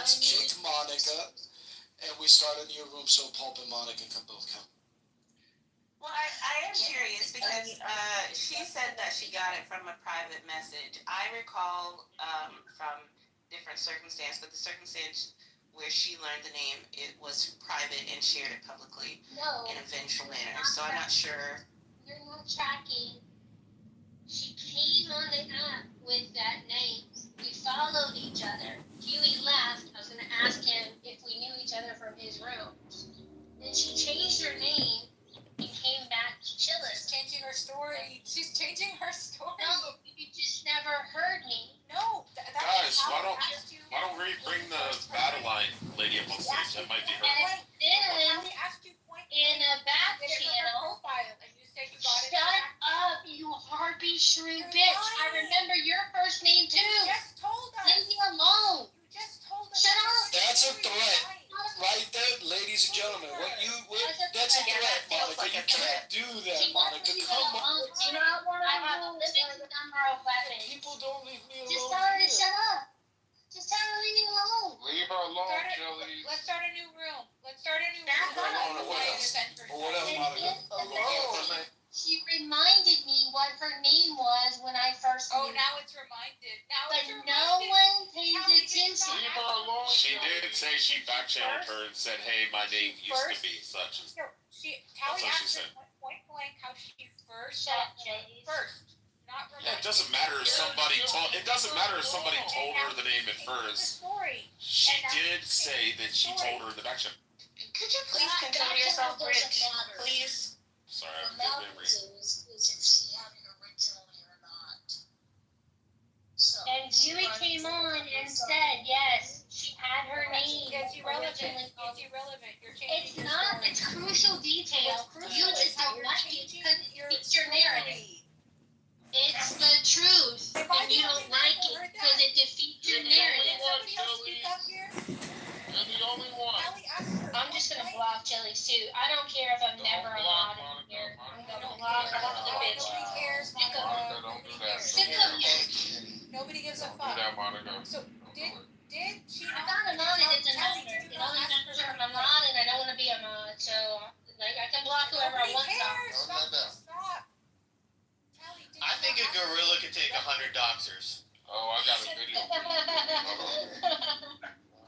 has kicked Monica, and we start a new room so Pulp and Monica can both come. Well, I am curious because she said that she got it from a private message. I recall from different circumstance, but the circumstance where she learned the name, it was private and shared it publicly in a vengeful manner. So I'm not sure. You're not tracking. She came on the app with that name. We followed each other. Huey left. I was going to ask him if we knew each other from his rooms. Then she changed her name and came back to chill us. Changing her story. She's changing her story. No, you just never heard me. No, guys, why don't we bring the battle line lady up on stage? That might be her. And then in a back channel, and you said you got it. shut up, you harpy shrew bitch. I remember your first name too. You just told us. Leave me alone. You just told us. Shut up. That's a threat, right there, ladies and gentlemen. That's a threat, Monica. You can't do that, Monica. Come on. Do not want to have a living number of weapons. People don't leave me alone. Just tell her to shut up. Just tell her to leave me alone. Leave her alone, Jelly. Let's start a new room. Let's start a new That's room. not what else? Or whatever, Monica. She reminded me what her name was when I first Oh, knew. now it's reminded. But no one pays attention. Leave her alone. She did say she back-channeled her and said, hey, my name used to be such and such. Tally what she asked her said. point blank how she first Shut up, got Jay. first. Not Yeah, it doesn't matter if somebody told. It doesn't matter if somebody told her the name at first. She did say that she told her in the back channel. Could you please control yourself, Rich? Please. Sorry, I have What a good memory. matters is if she had it originally or not. So, and Julie came on and said, yes, she had her name. It's irrelevant. originally. It's irrelevant. You're changing It's your not. story. It's crucial detail. You just don't like it because it fits your narrative. It's the truth, and you don't like it because it defeats your narrative. Somebody else speak up here? You're the only one. Tally asked her. I'm just gonna block Jelly too. I don't care if I'm never allowed in here. I'm gonna block her the bitch. Nobody cares. Sick of Monica, her. don't do that. Sick of you. Nobody gives a Don't do fuck. that, Monica. So did she I not? got a mod and it's a Tally, number. did It you not only ask matters her if I'm a mod and I don't want to be a mod. So like I can block whoever I Nobody want. cares. No, no, no. Stop. Tally, did I you think a not ask gorilla could take 100 doxers. Oh, I got a video.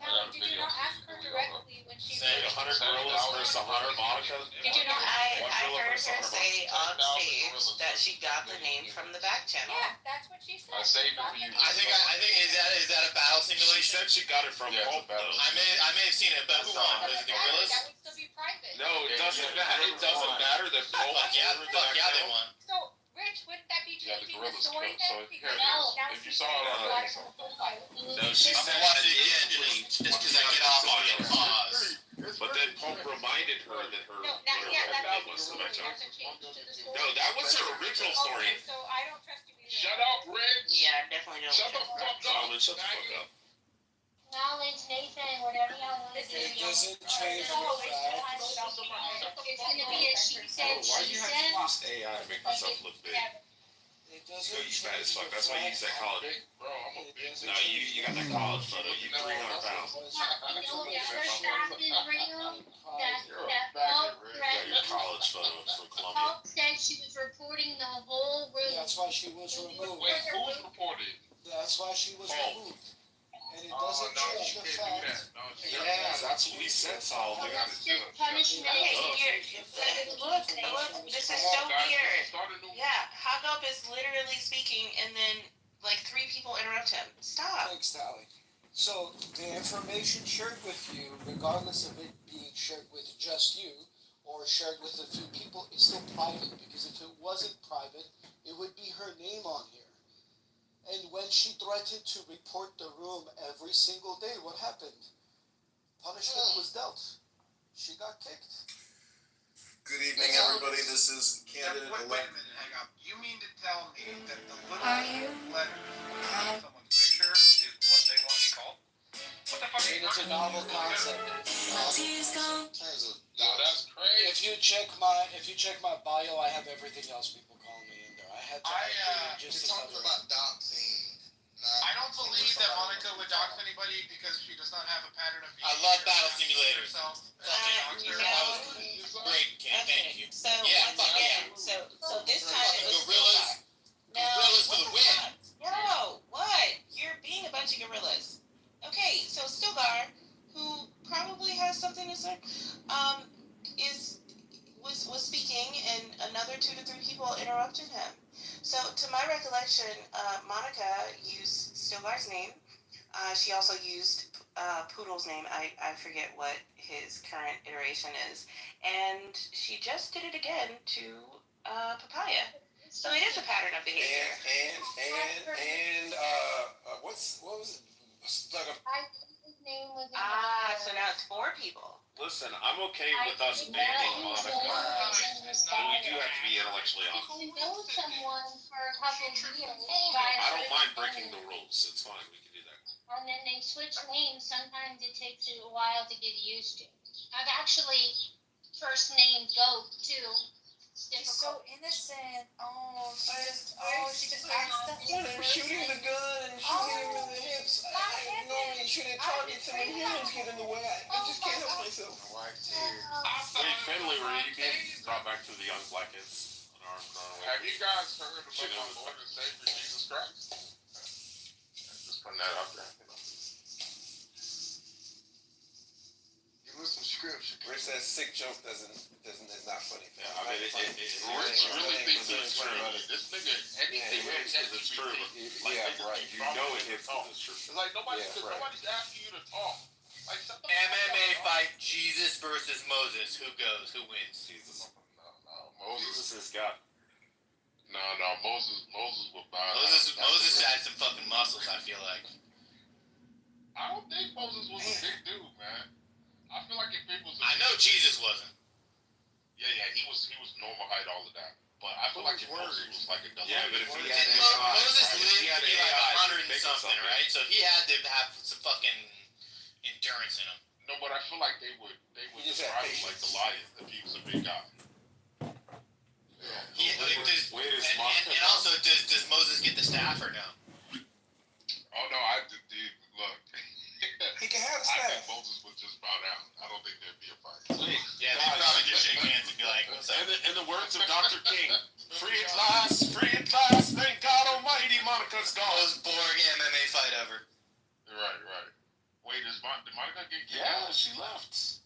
Tally, did you not ask her directly when she Say 100 gorillas versus 100 Monica. Did you know I heard her say on stage that she got the name from the back channel. Yeah, that's what she said. I saved it for you. I think is that a battle She simulation? said she got it from Pulp, though. I may have seen it, but who won? Was it the gorillas? That would still be private. No, it doesn't matter. It doesn't matter that Pulp. Fuck yeah, they won. So, Rich, wouldn't that be Yeah, the changing the gorillas story killed, so then? Because here, now if you she's saw it gonna on watch the- her profile. No, she I'm said watching she it did just because I get off on your pause. But then Pulp reminded her that her No, that was the match. That's a change to the story. No, that was her original story. Okay, so I don't trust you either. Shut up, Rich. Yeah, I definitely don't. Shut the fuck up. Solomon, shut the fuck up. Knowledge, Nathan, whatever y'all want to do. It doesn't change the fact. It's gonna be a she said, Oh, why she you have said. to use AI to make yourself look big? It So doesn't you fat as change fuck. the That's why you use that fact. college. Bro, I'm a It big. doesn't No, you got that college photo. You 300 pounds. You know, the first fact is real, that You're a Paul faggot, Rick. You got your threatened. college photo from Columbia. Paul said she was reporting the whole room. That's why she was removed. Wait, who's reported? That's why she was Paul. removed. And it Oh, doesn't no, change she the can't do fact. that. No, she can't. Yeah, that's what we said, Solomon. They gotta It's do just it. punishment. Look, this is so Come on, guys, weird. start a new. Yeah, Hagop is literally speaking and then like 3 people interrupt him. Stop. Thanks, Tally. So the information shared with you, regardless of it being shared with just you or shared with a few people, is still private. Because if it wasn't private, it would be her name on here. And when she threatened to report the room every single day, what happened? Punishment was dealt. She got kicked. Good evening, everybody. This is candidate Wait a elect. minute, hang on. You mean to tell me that the little Are you letter on someone's picture is what they want to be called? What the fuck? And it's a novel concept. No, that's crazy. If you check my bio, I have everything else people call me in there. I had to update it just You're to talking cover it. about doxing. I don't believe that Monica would dox anybody because she does not have a pattern of I behavior. love battle simulators. Herself. No. That was great, Ken. Thank you. So Yeah, once fuck again, so this time it was Gorillas. No, Gorillas what for the the win. fuck? No, what? You're being a bunch of gorillas. Okay, so Stilgar, who probably has something to say, was speaking, and another 2 to 3 people interrupted him. So, to my recollection, Monica used Stilgar's name. She also used Poodle's name. I forget what his current iteration is, and she just did it again to Papaya. So it is a pattern of behavior. And what was it? Like a, I think his name was. So now it's 4 people. Listen, I'm okay with us banning Monica. But we do have to be intellectually honest. I know someone for a couple of years. I don't mind breaking the rules. It's fine. We can do that. And then they switch names. Sometimes it takes a while to get used to. I've actually first named Goat too. It's She's so difficult. innocent. She just acts the when they're shooting the gun and shooting him in the hips, I normally shooting targets and when humans get in the way, I just can't help myself. Wait, Finley, were you being brought back to the young black kids on our Have you guys heard about my Lord and Savior Jesus Christ? Just putting that out there. Give us some scripture. Rich says sick joke is not funny. Yeah, I mean, Rich really thinks it's true. This nigga, anything It hits is, it's true. Like, Yeah, right. You know it hits because it's true. It's like nobody's Yeah, right. nobody's asking you to talk. Like shut the MMA fuck up. fight Jesus versus Moses. Who goes? Who wins? Jesus. Moses. Jesus is God. No, Moses will bow. Moses had some fucking muscles. I feel like. I don't think Moses was a big dude, man. I feel like if it was I know Jesus wasn't. Yeah, he was normal height, all of that. But I feel like if Moses was like a double. Yeah, but if he Didn't had Moses AI, lived he had to be like AI, 100 and make something, something. right? So he had to have some fucking endurance in him. No, but I feel like they would He just had describe him like patience. Goliath if he was a big guy. He, Wait, is and Monica also, does Moses get the staff or no? Oh no, dude, look. He can have a I think staff. Moses would just bow down. I don't think there'd be a fight. Wait, Yeah, they guys, probably just shake hands and be like, "What's up?" in the words of Dr. King, free at last, thank God Almighty, Monica's gone. Most boring MMA fight ever. Right. Wait, did Monica get kicked Yeah, out? she left.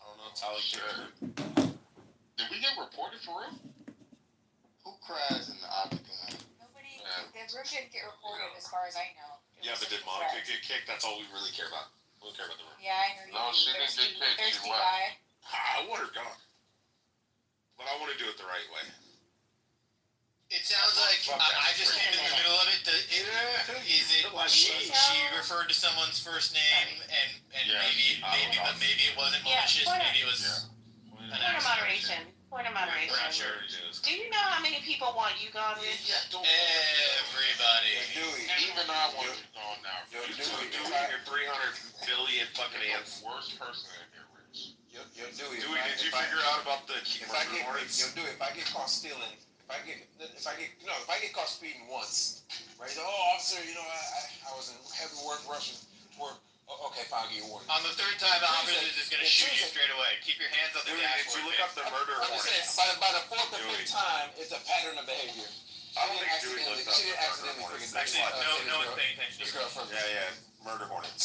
I don't know, Tally Shit. kicked her. Did we get reported for real? Who cries in the octagon? Nobody, Yeah. the room didn't get reported as far as I know. It Yeah, was but did just Monica threats. get kicked? That's all we really care about. We don't care about the room. Yeah, I know you No, do. she didn't get kicked. She Thirsty left. guy. I want her gone. But I want to do it the right way. It sounds like I just came in the middle of it. She referred to someone's first name and Yeah, maybe it wasn't Yeah, malicious. point of- Maybe it was Point an of accident. moderation. Point of moderation. We're not sure. Do you know how many people want you gone, Rich? Everybody. Dewey. Even I want you gone now. Yo, You Dewey, two Your 300 billion fucking are ants. the worst person in here, Rich. Yo, Dewey. Dewey, did you figure out about the If I get, hornets? yo, Dewey, if I get caught stealing, if I get caught speeding once, right? Oh, officer, I was in heavy work rushing work. Oh, okay, fine, I'll give you a warning. On the third time, the officer is just gonna shoot you straight away. Keep your hands on the Dewey, did you dashboard. look up the murder I'm just hornets? saying, by the fourth or Dewey. fifth time, it's a pattern of behavior. I don't think Dewey looked up She the didn't murder accidentally hornets. freaking Actually, no one's paying attention. This girl from Yeah, murder hornets.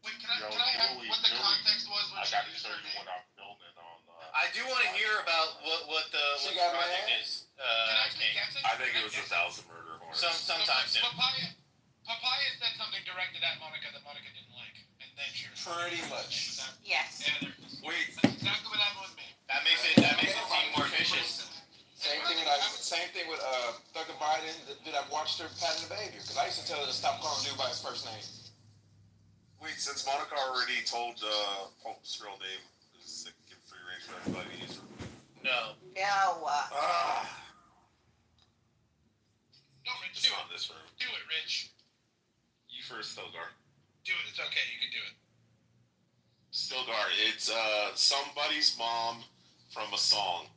Wait, can Yo, I have Dewey, what the Dewey. context was when I she got to used show her you name? what I'm filming on. I do want to hear about what the She what the got project mad? is. Can I King. guess it? I think it was Can I guess 1,000 murder hornets. Sometime soon. Papaya said something directed at Monica that Monica didn't like, and then she pretty much. Yes. Yeah, there it is. Wait, That's exactly what happened with me. That makes it seem more vicious. Same thing with Dr. Biden. That I watched her pattern of behavior because I used to tell her to stop calling dude by his first name. wait, since Monica already told Pope's real name, is it give free range for everybody to use her? No. No. No, Rich, It's do not it. this room. Do it, Rich. You first, Stilgar. Do it. It's okay. You can do it. Stilgar, it's somebody's mom from a song.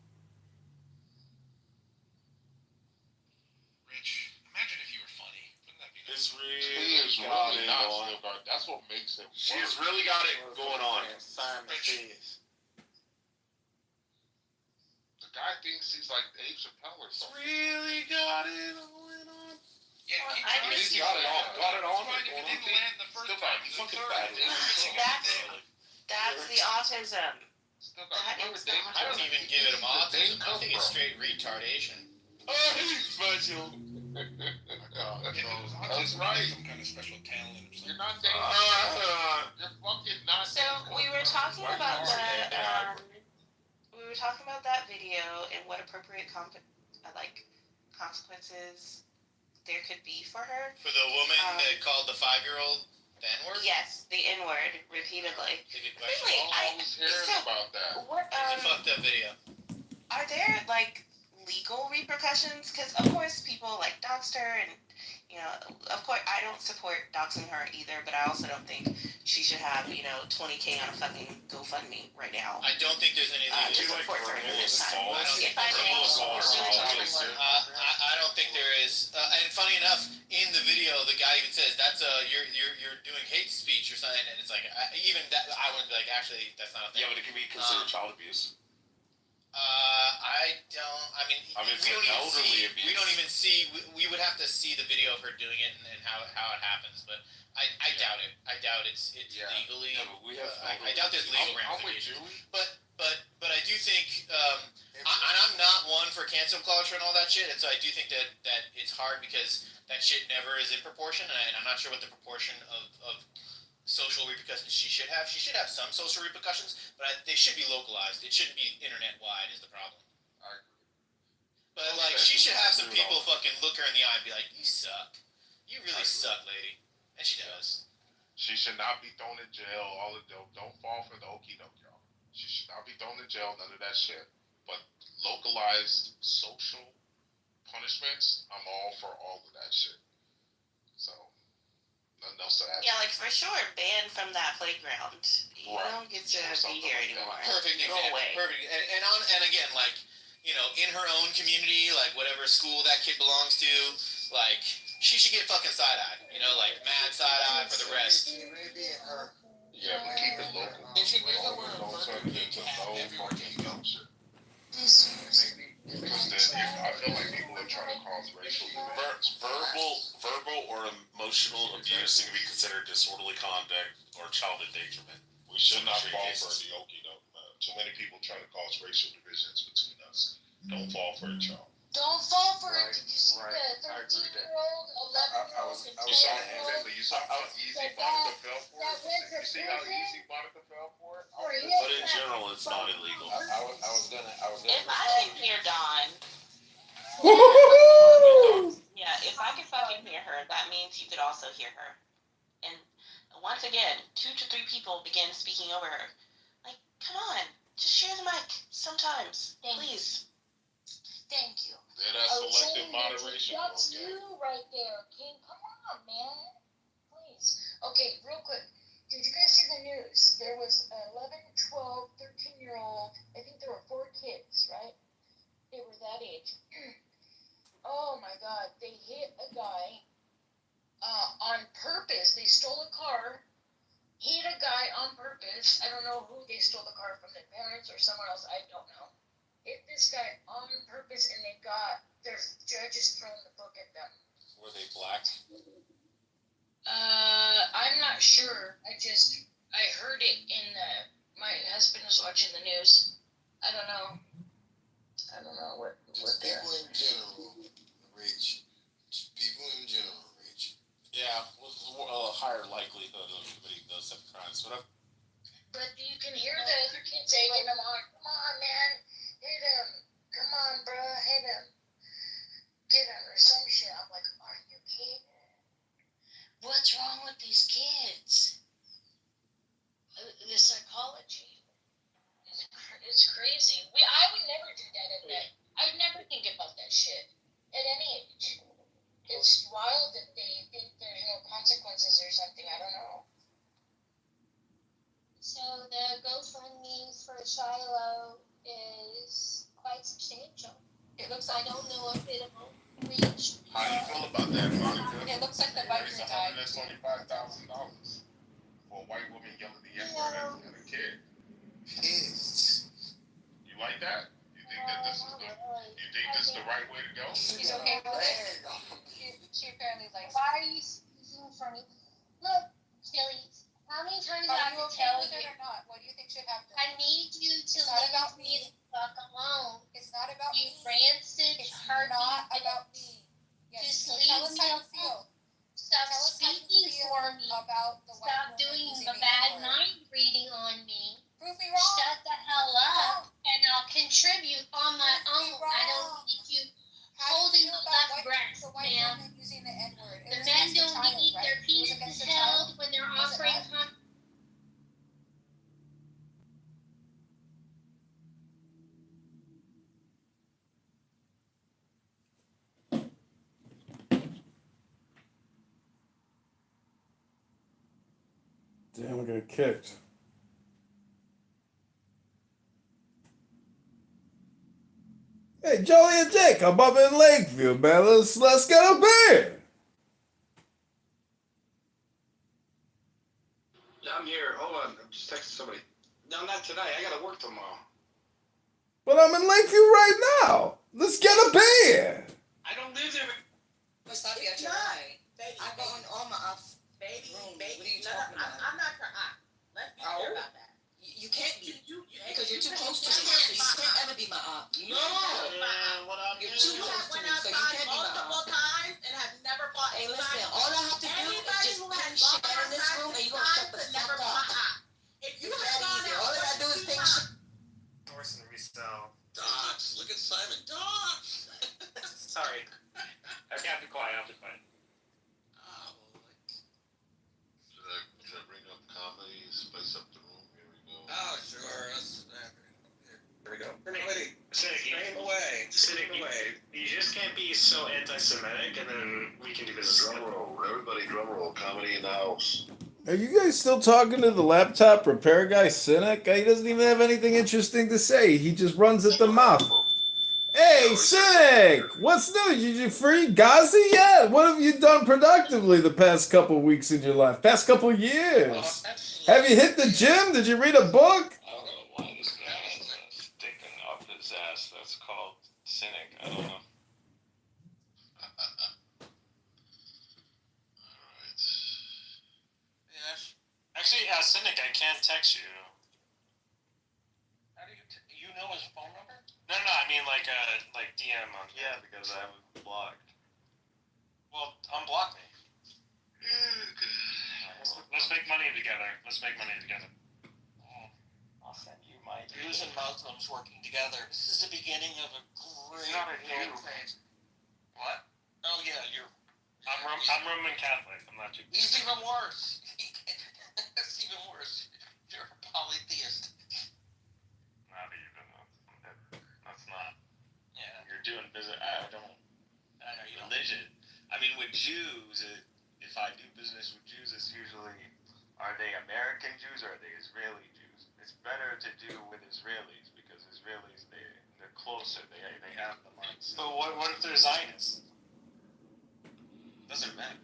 Rich, imagine if you were funny. Wouldn't that be nice? It's real. He is She's got really it not on. still got. That's what makes it. She's worse. really got it going on. Simon Says. The guy thinks he's like Dave Chappelle or something. Really got it going on. Yeah, Well, keep I trying. just- He's got it on. Got it on. Fine, if it didn't land the first Still time, got the fucking third, bad. and then you're That's the autism. Still got. That Remember is Dave? not- I don't even give it autism. I think it's straight retardation. Oh, he's special. That's right. Some kind of special talent or You're something. not Dave. Uh, You're fucking not. So Dave we were talking Why about not? we were talking about that video and what appropriate consequences there could be for her. For the woman that called the 5-year-old the N-word? Yes, the N-word repeatedly. That's a good question. Really, I was hearing so- about that. What It's a fucked up video. are there like legal repercussions? Because of course people like doxed her, and you know, of course I don't support doxing her either, but I also don't think she should have $20K on a fucking GoFundMe right now. I don't think there's any To legal. report her verbal this time. assault. If I may, Verbal assault is really always tough. good. I don't think there is. And funny enough, in the video, the guy even says that's you're doing hate speech or something, and it's like even that I would be like actually that's not a thing. Yeah, but it can be considered child abuse. I don't. I mean, it's we like don't even elderly see. abuse. We don't even see. We would have to see the video of her doing it and how it happens. But I doubt it. I doubt it's Yeah. legally. Yeah, but we have. I doubt there's legal I'm with ramifications. Julie. But I do think. And I'm not one for cancel culture and all that shit, and so I do think that it's hard because that shit never is in proportion, and I'm not sure what the proportion of social repercussions she should have. She should have some social repercussions, but they should be localized. It shouldn't be internet-wide is the problem. I agree. But like, she should have some people fucking look her in the eye and be like, "You suck. You really suck, lady," and she does. She should not be thrown in jail. All of them. Don't fall for the okie doke, y'all. She should not be thrown in jail. None of that shit. But localized social punishments, I'm all for all of that shit. So, nothing else to add. Yeah, like for sure, banned from that playground. You Right. don't get to Or be something here like that. anymore. Perfect Go example. away. Perfect. And again, like, in her own community, like whatever school that kid belongs to, like she should get fucking side eye. Like mad side eye for the rest. Yeah, but keep it local. If you knew that we're a Don't murder, turn it you into can have no everywhere fucking you go. dumb shit. This Because then I feel like people are trying to cause racial divisions. Verbal or emotional abuse can be considered disorderly conduct or child endangerment. We should not Three fall cases. for the okie doke. Too many people try to cause racial divisions between us. Don't fall for it, y'all. Don't fall for Right, it. Did you see right. the I agree with that. 13-year-old, 11-year-old, and I You saw 12-year-old? you saw how easy Monica fell for it. You see how easy Monica fell for it? Or he But in general, it's not illegal. I was gonna. If I can hear Dawn, yeah, if I can fucking hear her, that means you could also hear her. And once again, 2 to 3 people begin speaking over her. Like, come on, just share the mic sometimes, please. Thank you. Yeah, that's selective moderation. That's Okay. you right there, King. Come on, man. Please. Okay, real quick. Did you guys see the news? There was 11, 12, 13-year-old. I think there were 4 kids, right? They were that age. Oh my God. They hit a guy on purpose. They stole a car, hit a guy on purpose. I don't know who they stole the car from, their parents or someone else. I don't know. Hit this guy on purpose, and they got their judges throwing the book at them. Were they black? I'm not sure. I heard it in my husband was watching the news. I don't know what they're. People in general, Rich. People in general, Rich. Yeah, with a higher likelihood of committing those type of crimes. But you can hear the other kids egging them on. Come on, man, hit him. Come on, bro, hit him. Get him or some shit. I'm like, are you kidding? What's wrong with these kids? The psychology. It's crazy. I would never do that at night. I would never think about that shit at any age. It's wild that they think there's no consequences or something. I don't know. So the GoFundMe for Shiloh is quite substantial. It looks, I don't know if it'll reach How do you feel about that, Monica? It looks like the Raised biker died. $125,000 for a white woman yelling the N-word at a kid. Kids. You like that? You think that this is the right way to go? She's okay with it. She apparently likes it. Why are you speaking for me? Look, Chili's. How many times do I Are have you to okay tell with it you? or not? What do you think should happen? I need you to It's not about leave me me. the fuck alone. It's not about You me. rancid, It's hurting not bitch. about me. Yes, Just so leave tell us me how you alone. feel. Stop Tell us how you speaking feel for me. about the white Stop woman doing using the the bad N-word. mind reading on me. Prove me wrong. Shut the hell up, and I'll contribute on my Prove me own. I don't wrong. need you How do holding you the feel about left breast, the white ma'am. woman using the N-word? It The was men against the don't child, need right? their It was against penises the child. held when they're Was it offering not? Damn, I got kicked. Hey, Joey and Jake, I'm up in Lakeview, man. Let's get a beer. Yeah, I'm here. Hold on. I'm just texting somebody. No, not tonight. I gotta work tomorrow. But I'm in Lakeview right now. Let's get a beer. I don't live there. Must not be at your eye. I go in all my ops. Baby, what are you talking about? I'm not her aunt. Let's be clear about that. You can't be. Because you're too close to me. So you can't ever be my aunt. No, man, what I You're mean. too close to me, so you can't be my aunt. times and have never fought Hey, listen, all I have to do is just ping shit in this room and you're gonna shut the fuck up. If It's that easy. All I gotta do is ping shit. Source and resell. Dogs. Look at Simon. Dogs. Sorry. I can't be quiet. I'll be quiet. Should I bring up comedy, spice up the room? Here we go. Oh, sure. Here we go. Cynic, away. you just can't be so anti-Semitic, and then we can do business. Drum roll. Everybody drum roll. Comedy in the house. Are you guys still talking to the laptop repair guy, Cynic? He doesn't even have anything interesting to say. He just runs at the mouth. Hey, Cynic! What's new? Did you free Ghazi yet? What have you done productively the past couple weeks in your life? Past couple years? Have you hit the gym? Did you read a book? I don't know why this guy has a sticking up his ass that's called Cynic. I don't know. Actually, Cynic, I can't text you. How do you know his phone number? No, I mean like DM on. Yeah, because I have it blocked. Well, unblock me. Let's make money together. I'll send you my. Jews and Muslims working together. This is the beginning of a great. Not a Jew. What? Oh yeah, you're. I'm Roman Catholic. I'm not Jewish. He's even worse. That's even worse. You're a polytheist. Not even. That's not. Yeah. You're doing business. I don't. I know you don't. Religion. I mean, with Jews, if I do business with Jews, it's usually, are they American Jews or are they Israeli Jews? It's better to do with Israelis because Israelis, they're closer. They have the mindset. But what if they're Zionists? Doesn't matter.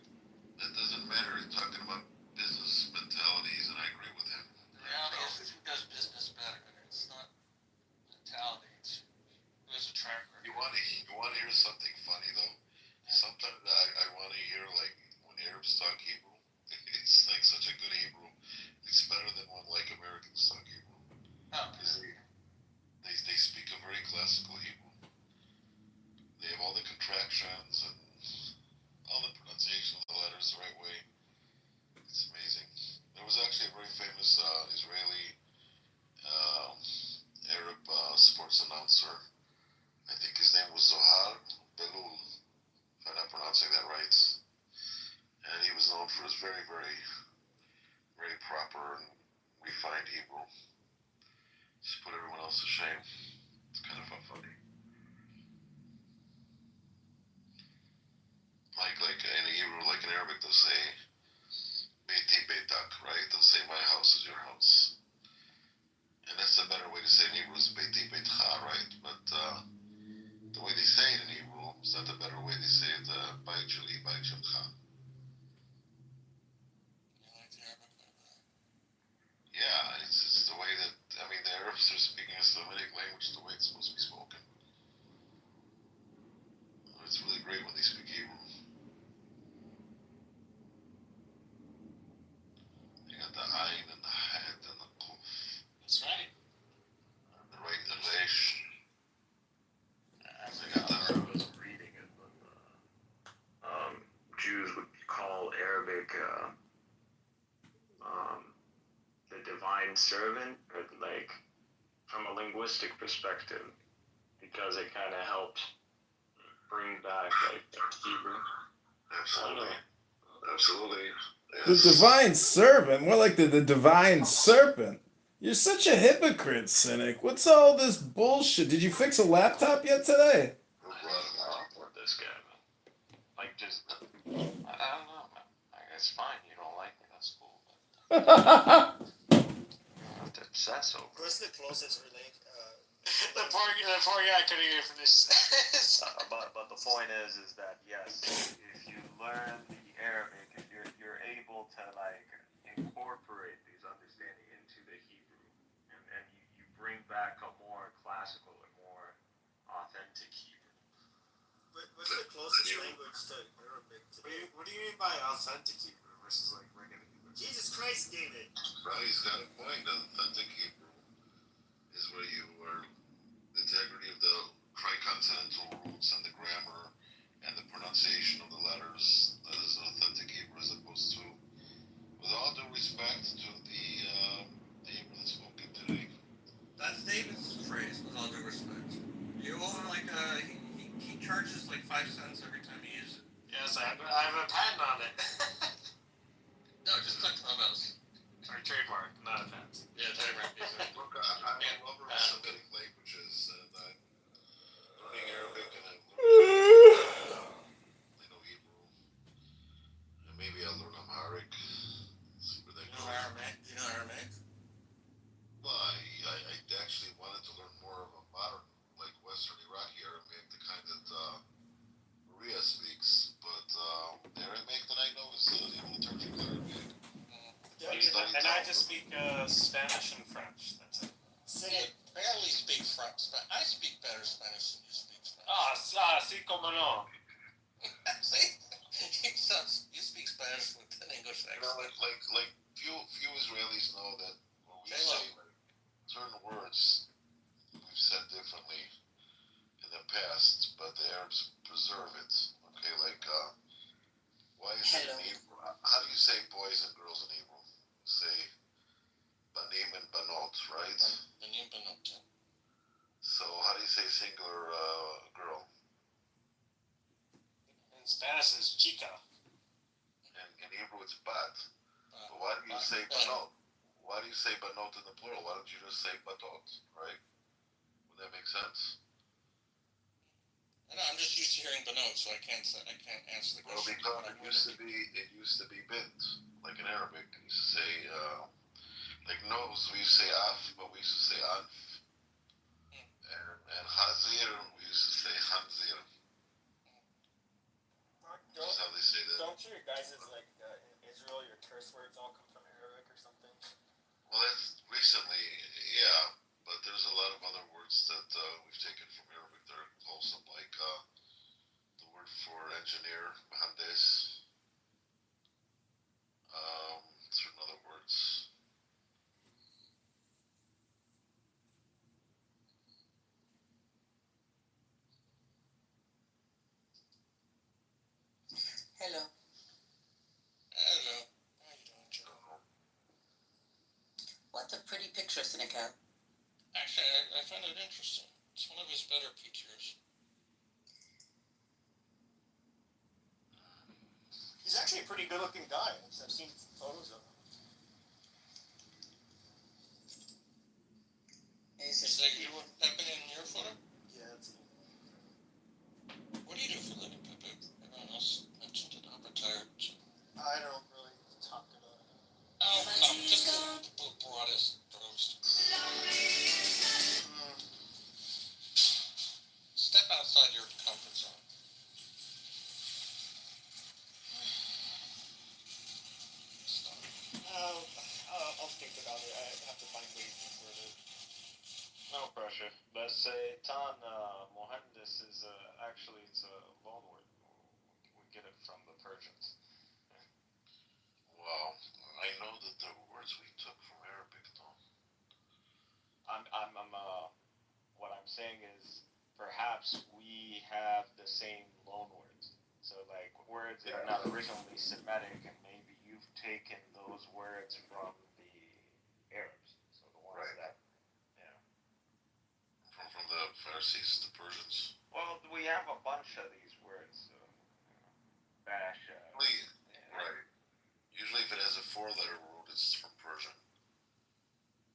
That doesn't matter. He's talking about business mentalities, and I agree with him. The reality is, who does business better? It's not mentality. It's who has a track record. You want to hear something funny though? Sometimes I want to hear like when Arabs talk Hebrew. It's like such a good Hebrew. It's better than when like Americans talk Hebrew. Oh. Because they speak a very classical Hebrew. They have all the contractions and all the pronunciation of the letters the right way. It's amazing. There was actually a very famous Israeli Arab sports announcer. I think his name was Zohar Belul, if I'm not pronouncing that right. And he was known for his very, very, very proper and refined Hebrew. Just put everyone else to shame. It's kind of funny. Like in Hebrew, like in Arabic, they'll say Beiti Beitak, right? They'll say my house is your house. And that's a better way to say in Hebrew is Beiti Beitcha, right? But the way they say it in Hebrew is not the better way they say it? Baijali, Baijalcha. Yeah, it's the way that, I mean, the Arabs are speaking a Semitic language the way it's supposed to be spoken. It's really great when they speak Hebrew. You got the Ain and the Het and the Kuf. That's right. The right, the Resh. I was reading it, but Jews would call Arabic the divine servant, or like from a linguistic perspective, because it kind of helps bring back like Hebrew. Absolutely. Absolutely. The divine servant? More like the divine serpent. You're such a hypocrite, Cynic. What's all this bullshit? Did you fix a laptop yet today? With this guy, man. Like just, I don't know, man. Like, it's fine. You don't like me. That's cool. But you don't have to obsess over it. What's the closest relate? The poor guy couldn't hear from this. But the point is that yes, if you learn the Arabic, if you're able to like incorporate these understanding into the Hebrew, and you bring back a more classical and more authentic Hebrew. What's the closest language to Arabic today? What do you mean by authentic Hebrew versus like regular Hebrew? Jesus Christ, David. Ronnie's got a point. Authentic Hebrew is where you are the integrity of the tricontinental roots and the grammar and the pronunciation of the letters. That is authentic Hebrew, as opposed to, with all due respect to the Hebrew that's spoken today. That's David's phrase, with all due respect. You owe him like he charges like 5 cents every time he uses it. Yes, I have a patent on it. No, just like Clubhouse. Sorry, trademark, not offense. Yeah, trademark. Look, I'm a lover of Semitic languages, and I'm learning Arabic, and I'm learning Hebrew, and maybe I'll learn Amharic. See where that You know goes. Aramaic? Do you know Aramaic? Well, I actually wanted to learn more of a modern, like Western Iraqi Aramaic, the kind that Maria speaks, but the Aramaic that I know is the liturgical Aramaic. And I just speak Spanish and French. That's it. Cynic barely speak French. I speak better Spanish than you speak Spanish. Sí, como no. See? You speak Spanish with an English You know, accent. like few Israelis know that when we say certain words we've said differently in the past, but the Arabs preserve it. Okay, like why is it in Hebrew? How do you say boys and girls in Hebrew? Say banim and banot, right? Banim banot. So how do you say singular girl? In Spanish is chica. And in Hebrew it's bat. But why do you say banot? Why do you say banot in the plural? Why don't you just say batot, right? Would that make sense? I know, I'm just used to hearing banot, so I can't answer the Well, question. because it used to be bint, like in Arabic. It used to say like nose, we used to say af, but we used to say anf. And hazir, we used to say hanzir. That's how they say that. Don't you guys like in Israel, your curse words all come from Arabic or something? Well, that's recently, yeah, but there's a lot of other words that we've taken from Arabic that are wholesome, like the word for engineer, mahandes. Certain other words. Hello. Hello. How you doing, Joe? What a pretty picture, Seneca. Actually, I find it interesting. It's one of his better pictures. He's actually a pretty good-looking guy. I've seen photos of him. Is that you and Pepe in your photo? Yeah, that's What do you do for a living, Pepe? Everyone else mentioned it. I'm retired. So. I don't really talk about it. Oh, come, just the broadest roast. Step outside your comfort zone. Sure. Let's say Tan Mohandas is actually it's a loan word. We get it from the Persians. Wow, I know that the words we took from Arabic, though. What I'm saying is perhaps we have the same loan words. So like words that are not originally Semitic, and maybe you've taken those words from the Arabs. So the ones that, From the Pharisees, the Persians. well, we have a bunch of these words. So, bash. Right. Usually, if it has a four-letter root, it's from Persian.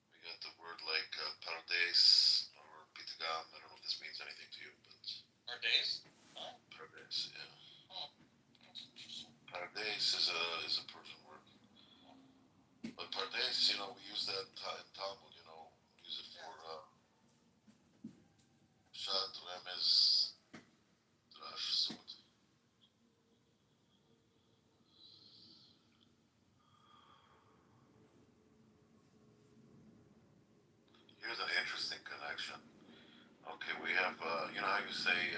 We got the word like pardes or pitagam. I don't know if this means anything to you, but Pardes? pardes, yeah. Oh. Pardes is a Persian word. But pardes, we use that in Talmud. Use it for shat, remez, drash, sud. Here's an interesting connection. Okay, we have, you know how you say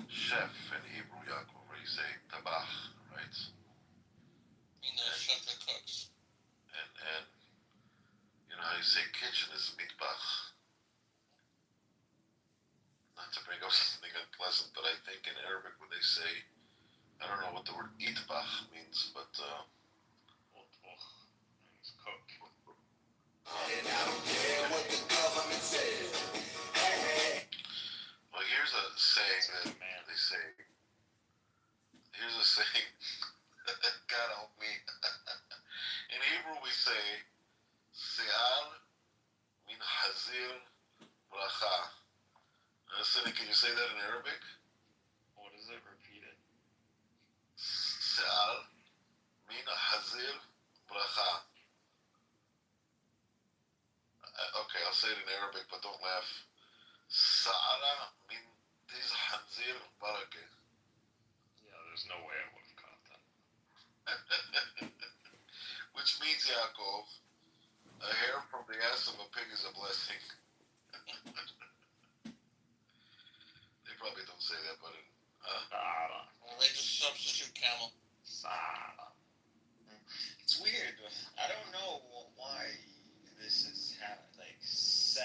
chef in Hebrew, Yaakov, where you say tabach, right? Chef that cooks. And you know how you say kitchen is mitbach. Not to bring up something unpleasant, but I think in Arabic when they say, I don't know what the word itbach means, but means cook. And I don't care what the government says. Well, here's a saying that they say. Here's a saying. God help me. In Hebrew we say, Se'al min hazir bracha. Cynic, can you say that in Arabic? What is it? Repeat it. Se'al min hazir bracha. Okay, I'll say it in Arabic, but don't laugh. Sa'ala min tiz hanzir barake. Yeah, there's no way I would have caught that. Which means, Yaakov, a hair from the ass of a pig is a blessing. They probably don't say that, but Well, they just substitute camel. It's weird. I don't know why this is happening. Like sa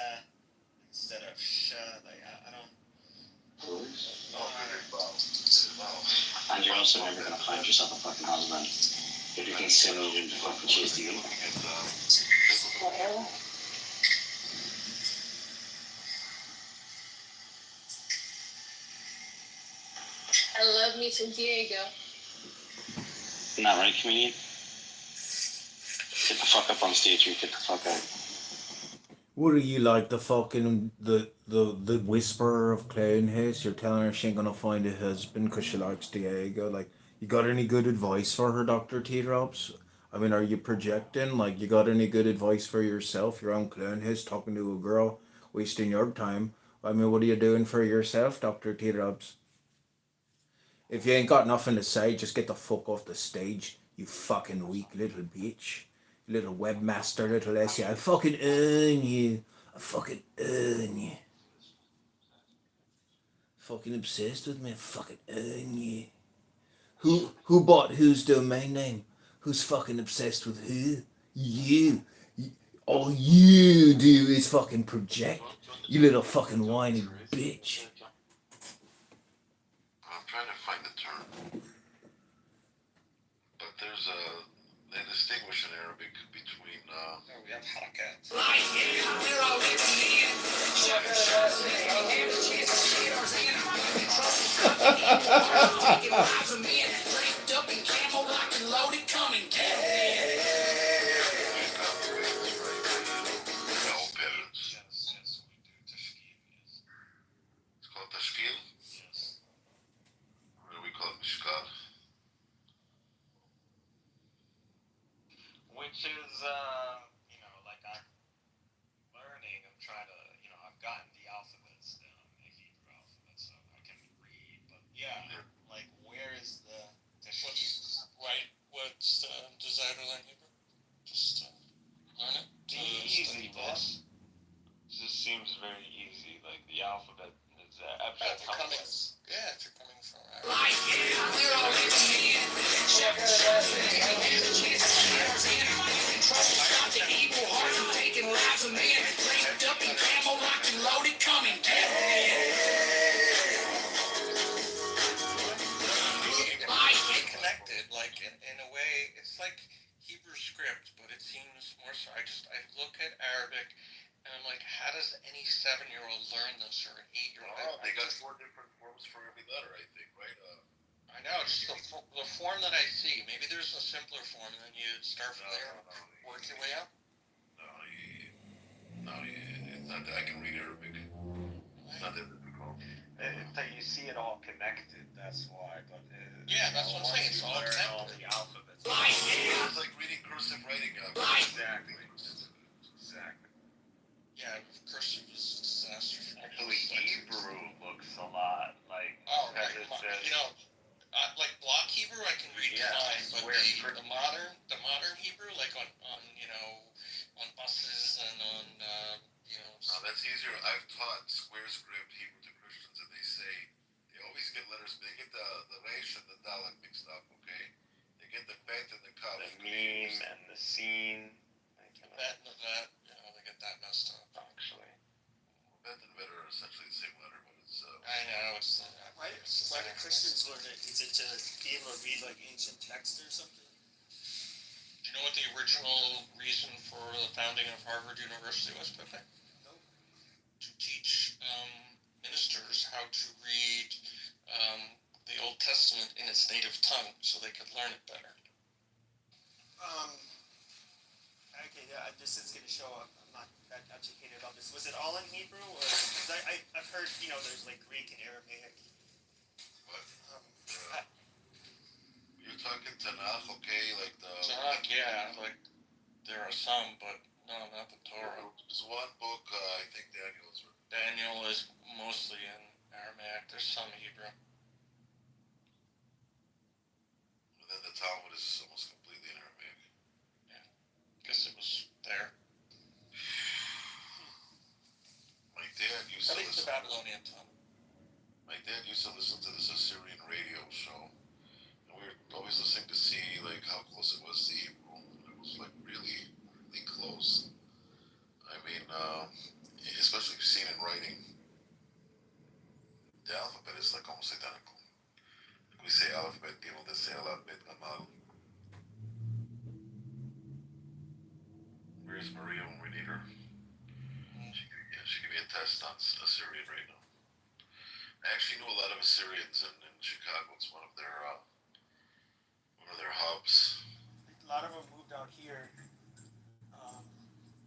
instead of sha. Like I don't. And you're also never gonna find yourself a fucking husband if you continue to fucking chase the ego. I love me some Diego. Not right, comedian? Get the fuck up on stage or get the fuck out. What are you like, the fucking the whisperer of Clownhouse? You're telling her she ain't gonna find a husband because she likes Diego. Like, you got any good advice for her, Dr. T-Robs? I mean, are you projecting? Like, you got any good advice for yourself? You're on Clownhouse talking to a girl, wasting your time. I mean, what are you doing for yourself, Dr. T-Robs? If you ain't got nothing to say, just get the fuck off the stage, you fucking weak little bitch. You little webmaster, little SE. I fucking earn you. I fucking earn you. Fucking obsessed with me. I fucking earn you. Who bought whose domain name? Who's fucking obsessed with who? You. All you do is fucking project. You little fucking whiny bitch. I'm trying to find the term. But they distinguish in Arabic between, we have harakat. It's called tashkil. What do we call it? Mishkal. Which is, like I'm learning. I'm trying to, I've gotten the alphabets down, the Hebrew alphabet, so I can read. But like where is the What's the desire to learn Hebrew? Just learn it. easy, boss? Just seems form that I see. Maybe there's a simpler form, and then you start from there, work your way up. It's not that I can read Arabic. It's not that difficult. You see it all connected. That's why. But yeah, that's what I'm saying. It's all learn all connected. the alphabets. It's like reading cursive writing. Exactly. Exactly. Yeah, cursive is disaster. Actually, Hebrew looks a lot like. Oh, right. It's, Like block Hebrew, I can read fine, but where the modern Hebrew, like on on buses and on that's easier. I've taught square script Hebrew to Christians, and they always get letters. They get the resh and the dalet mixed up. Okay, they get the bet and the kaf. The meme and the scene. The bet and the vet, they get that messed up. Actually, Bet and vet are essentially the same letter, but it's. I know it's. Why do Christians learn it? Is it to be able to read like ancient text or something? Do you know what the original reason for the founding of Harvard University was, Pepe? No. To teach ministers how to read the Old Testament in its native tongue, so they could learn it better. Okay, yeah, this is going to show up. I'm not that educated about this. Was it all in Hebrew, or because I've heard there's like Greek and Aramaic. What? You're talking Tanakh, okay? Like the Tanakh, yeah, like there are some, but no, not the Torah. There's one book, I think Daniel is written. Daniel is mostly in Aramaic. There's some Hebrew. And then the Talmud is almost completely in Aramaic. Yeah, guess it was there. My dad used I to think it's listen. the Babylonian Talmud. My dad used to listen to this Assyrian radio show, and we were always listening to see like how close it was to Hebrew. It was like really, really close. I mean, especially if you've seen it in writing, the alphabet is like almost identical. Like we say alphabet, people that say alphabet, amal. Where's Maria when we need her? She gave me a test on Assyrian right now. I actually knew a lot of Assyrians in Chicago. It's one of their hubs. A lot of them moved out here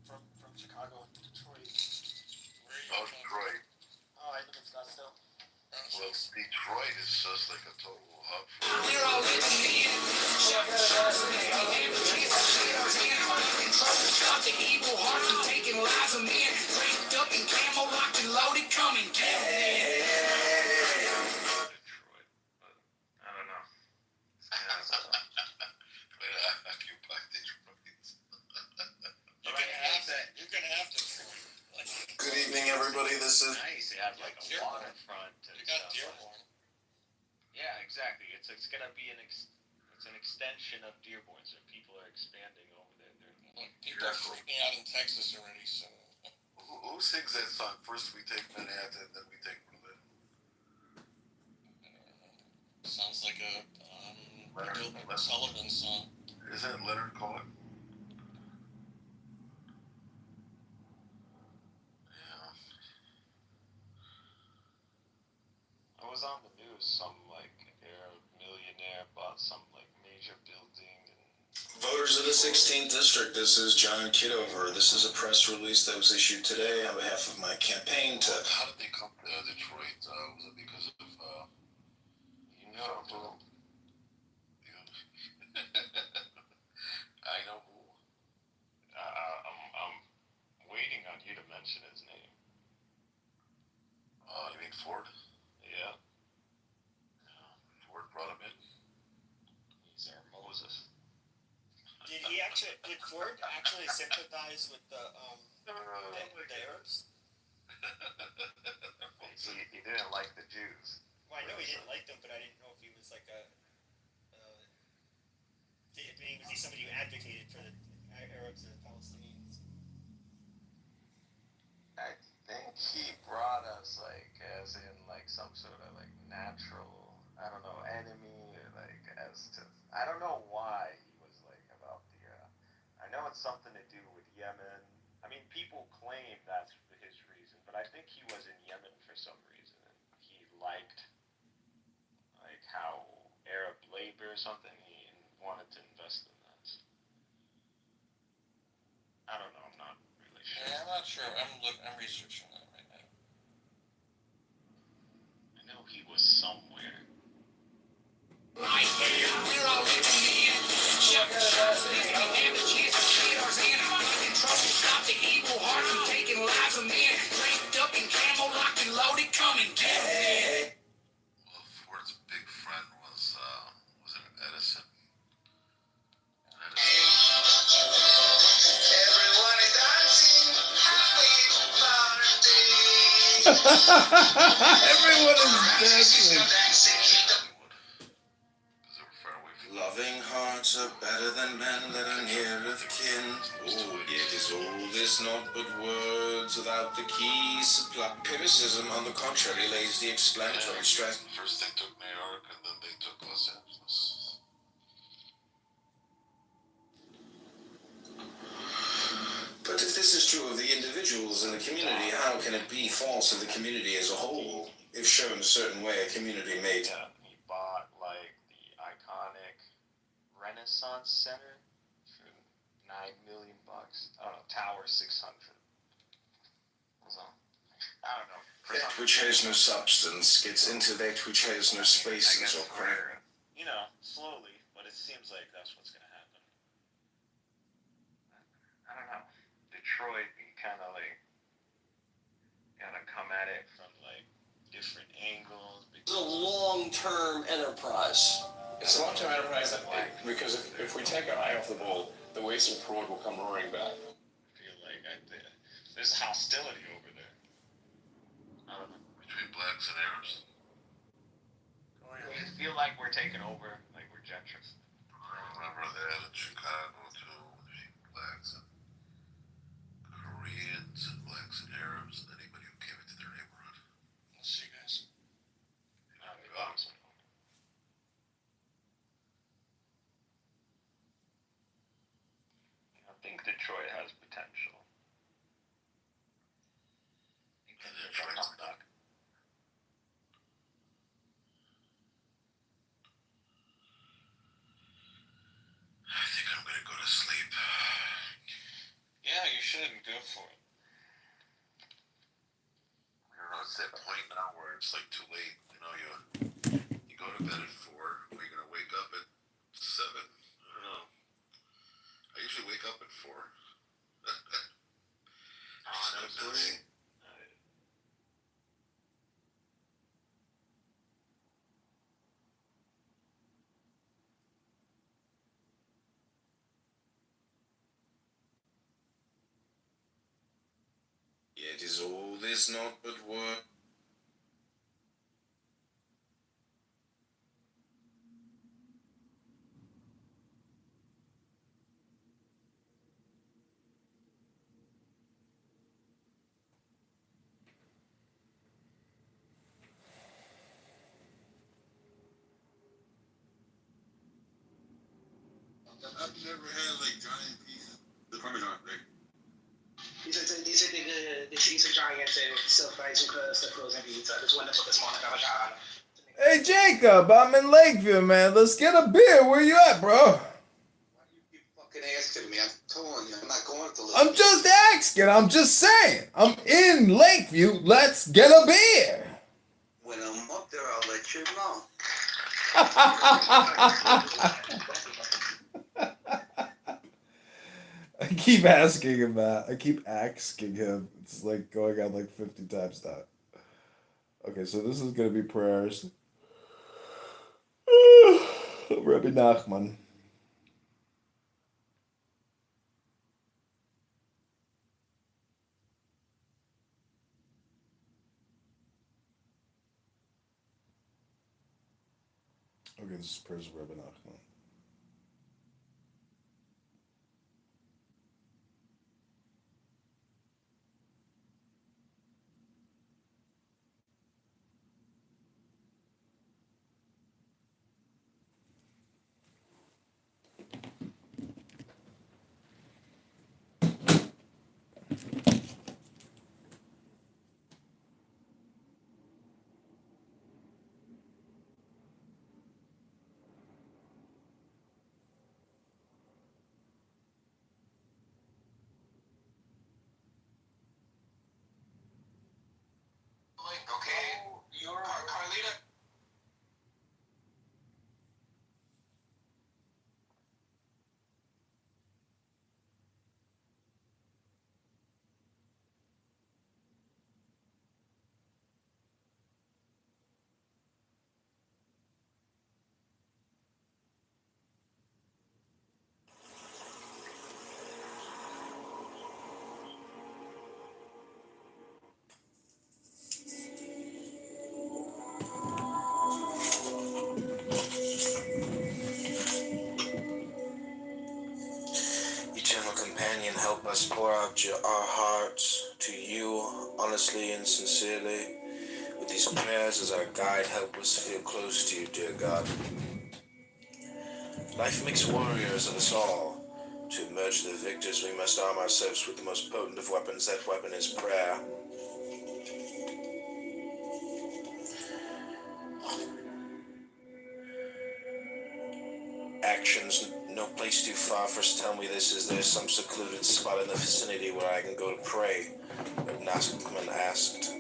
from Chicago to Detroit. Where are you Oh, from? Detroit. Oh, I live in Scottsdale. Well, Detroit is just like a total hub. We're all living in the evil heart and taking lives of men. Draped up in camo, locked and loaded, come and get Detroit. But I don't know. Occupy Detroit. You're gonna have to. Good evening, everybody. This is. Nice. They have like a waterfront. You got Dearborn. Yeah, exactly. It's gonna be it's an extension of Dearborn, so people are expanding over there. People are freaking out in Texas already. So. Who sings that song? First we take Manhattan, then we take Berlin. Sounds like a Gilbert Sullivan song. Is that Leonard Cohen? I was on the news. Some like Arab millionaire bought some like major building. Voters of the 16th District, this is John Kidover. This is a press release that was issued today on behalf of my campaign to... How did they come to Detroit? Was it because of... You know who? I know who. I'm waiting on you to mention his name. You mean Ford? Yeah. Ford brought him in. He's our Moses. Did Ford actually sympathize with the Arabs? He didn't like the Jews. Well, I know he didn't like them, but I didn't know if he was like was he somebody who advocated for the Arabs and the Palestinians? I think he brought us like as in like some sort of like natural, I don't know, enemy, or like as to, I don't know why he was like about the, I know it's something to do with Yemen. I mean, people claim that's his reason, but I think he was in Yemen for some reason, and he liked like how Arab labor or something. less than that. I don't know. I'm not really sure. Yeah, I'm not sure. I'm researching that right now. I know he was somewhere. Stop the evil heart from taking lives of men. Draped up in camo, locked and loaded, come and get it. Well, Ford's big friend was it Edison? Everyone is dancing. Loving hearts are better than men that are near of kin. Oh, yet is all this naught but words without the key supply. Empiricism, on the contrary, lays the explanatory stress. First they took New York, and then they took Los Angeles. But if this is true of the individuals in the community, how can it be false of the community as a whole? If shown a certain way, a community may... Yeah, he bought like the iconic Renaissance Center for $9 million. I don't know, Tower 600. So, I don't know. That which has no substance gets into that which has no spaces or crater. You know, slowly, but it seems like that's what's gonna happen. I don't know. Detroit, you kind of like gotta come at it from like different angles. It's a long-term enterprise. It's a long-term enterprise, because if we take our eye off the ball, the waste and fraud will come roaring back. I feel like there's hostility over there. I don't know. Between blacks and Arabs. I feel like we're taking over, like we're gentrifying. I remember that in Chicago too, blacks and Koreans and blacks and Arabs and anybody who came into their neighborhood. Let's see, guys. I think Detroit has potential. I think I'm gonna go to sleep. Yeah, you should. Go for it. I don't know, it's that point now where it's like too late. You know, you go to bed at 4, or you're gonna wake up at 7. I don't know. I usually wake up at 4. Honestly, Yet is all this naught but word. I've never had like giant pieces. The Parmesan, right? Dice che cheese giant sopra su questa frozen pizza. It's wonderful this morning, Parmesan. Hey Jacob, I'm in Lakeview, man. Let's get a beer. Where you at, bro? Fucking asking me. I'm telling you, I'm not going to I'm just asking. I'm just saying. I'm in Lakeview. Let's get a beer. When I'm up there, I'll let you know. I keep asking him that. I keep asking him. It's like going on like 50 times now. Okay, so this is gonna be prayers. Rabbi Nachman. Okay, this is prayers of Rabbi Nachman. us pour out our hearts to you honestly and sincerely. With these prayers as our guide, help us feel close to you, dear God. Life makes warriors of us all. To emerge the victors, we must arm ourselves with the most potent of weapons. That weapon is prayer. Actions, no place too far. First tell me this, is there some secluded spot in the vicinity where I can go to pray? Nachman asked.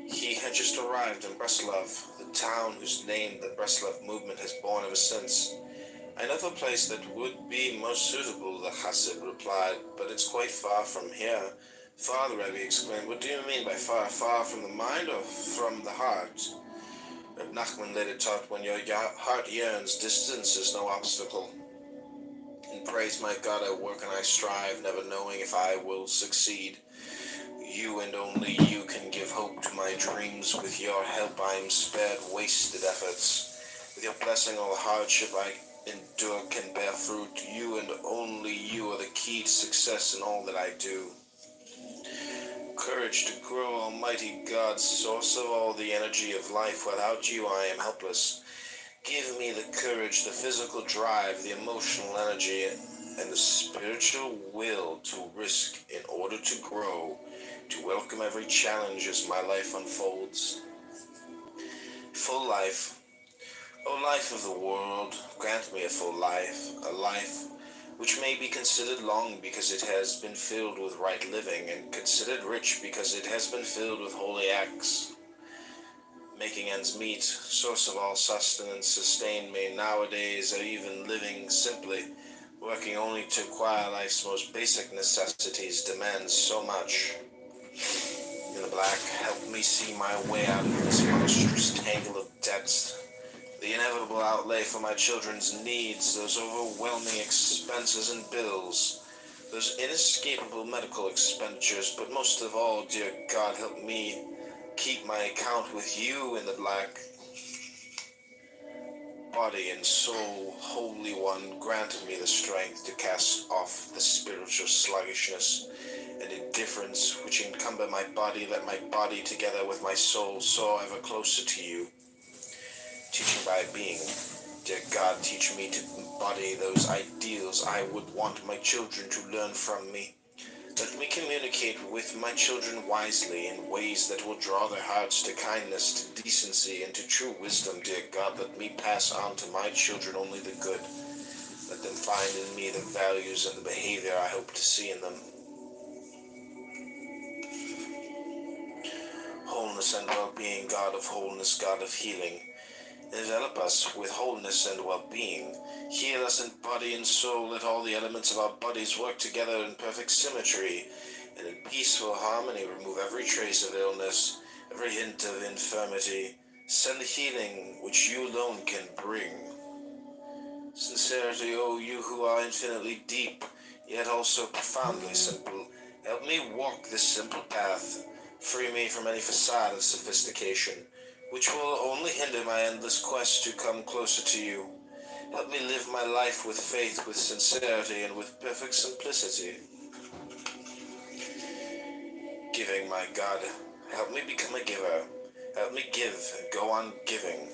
He had just arrived in Breslov, the town whose name the Breslov movement has borne ever since. I know of a place that would be most suitable, the Hasid replied, but it's quite far from here. Far, the Rebbe exclaimed. What do you mean by far? Far from the mind or from the heart? Reb Nachman later taught, when your heart yearns, distance is no obstacle. In praise, my God, I work and I strive, never knowing if I will succeed. You and only you can give hope to my dreams. With your help I am spared wasted efforts. With your blessing all hardship I endure can bear fruit. You and only you are the key to success in all that I do. Courage to grow, Almighty God, source of all the energy of life. Without you I am helpless. Give me the courage, the physical drive, the emotional energy, and the spiritual will to risk in order to grow, to welcome every challenge as my life unfolds. Full life. O life of the world, grant me a full life, a life which may be considered long because it has been filled with right living, and considered rich because it has been filled with holy acts. Making ends meet, source of all sustenance, sustain me nowadays, or even living simply, working only to acquire life's most basic necessities, demands so much. In the black, help me see my way out of this monstrous tangle of debts. The inevitable outlay for my children's needs, those overwhelming expenses and bills, those inescapable medical expenditures, but most of all, dear God, help me keep my account with you in the black. Body and soul, Holy One, grant me the strength to cast off the spiritual sluggishness and indifference which encumber my body. Let my body, together with my soul, soar ever closer to you. Teaching by being, dear God, teach me to embody those ideals I would want my children to learn from me. Let me communicate with my children wisely in ways that will draw their hearts to kindness, to decency, and to true wisdom, dear God. Let me pass on to my children only the good. Let them find in me the values and the behavior I hope to see in them. Wholeness and well-being, God of wholeness, God of healing. Envelop us with wholeness and well-being. Heal us in body and soul. Let all the elements of our bodies work together in perfect symmetry and in peaceful harmony. Remove every trace of illness, every hint of infirmity. Send the healing which you alone can bring. Sincerity, O you who are infinitely deep, yet also profoundly simple. Help me walk this simple path. Free me from any facade of sophistication, which will only hinder my endless quest to come closer to you. Help me live my life with faith, with sincerity, and with perfect simplicity. Giving, my God, help me become a giver. Help me give, go on giving.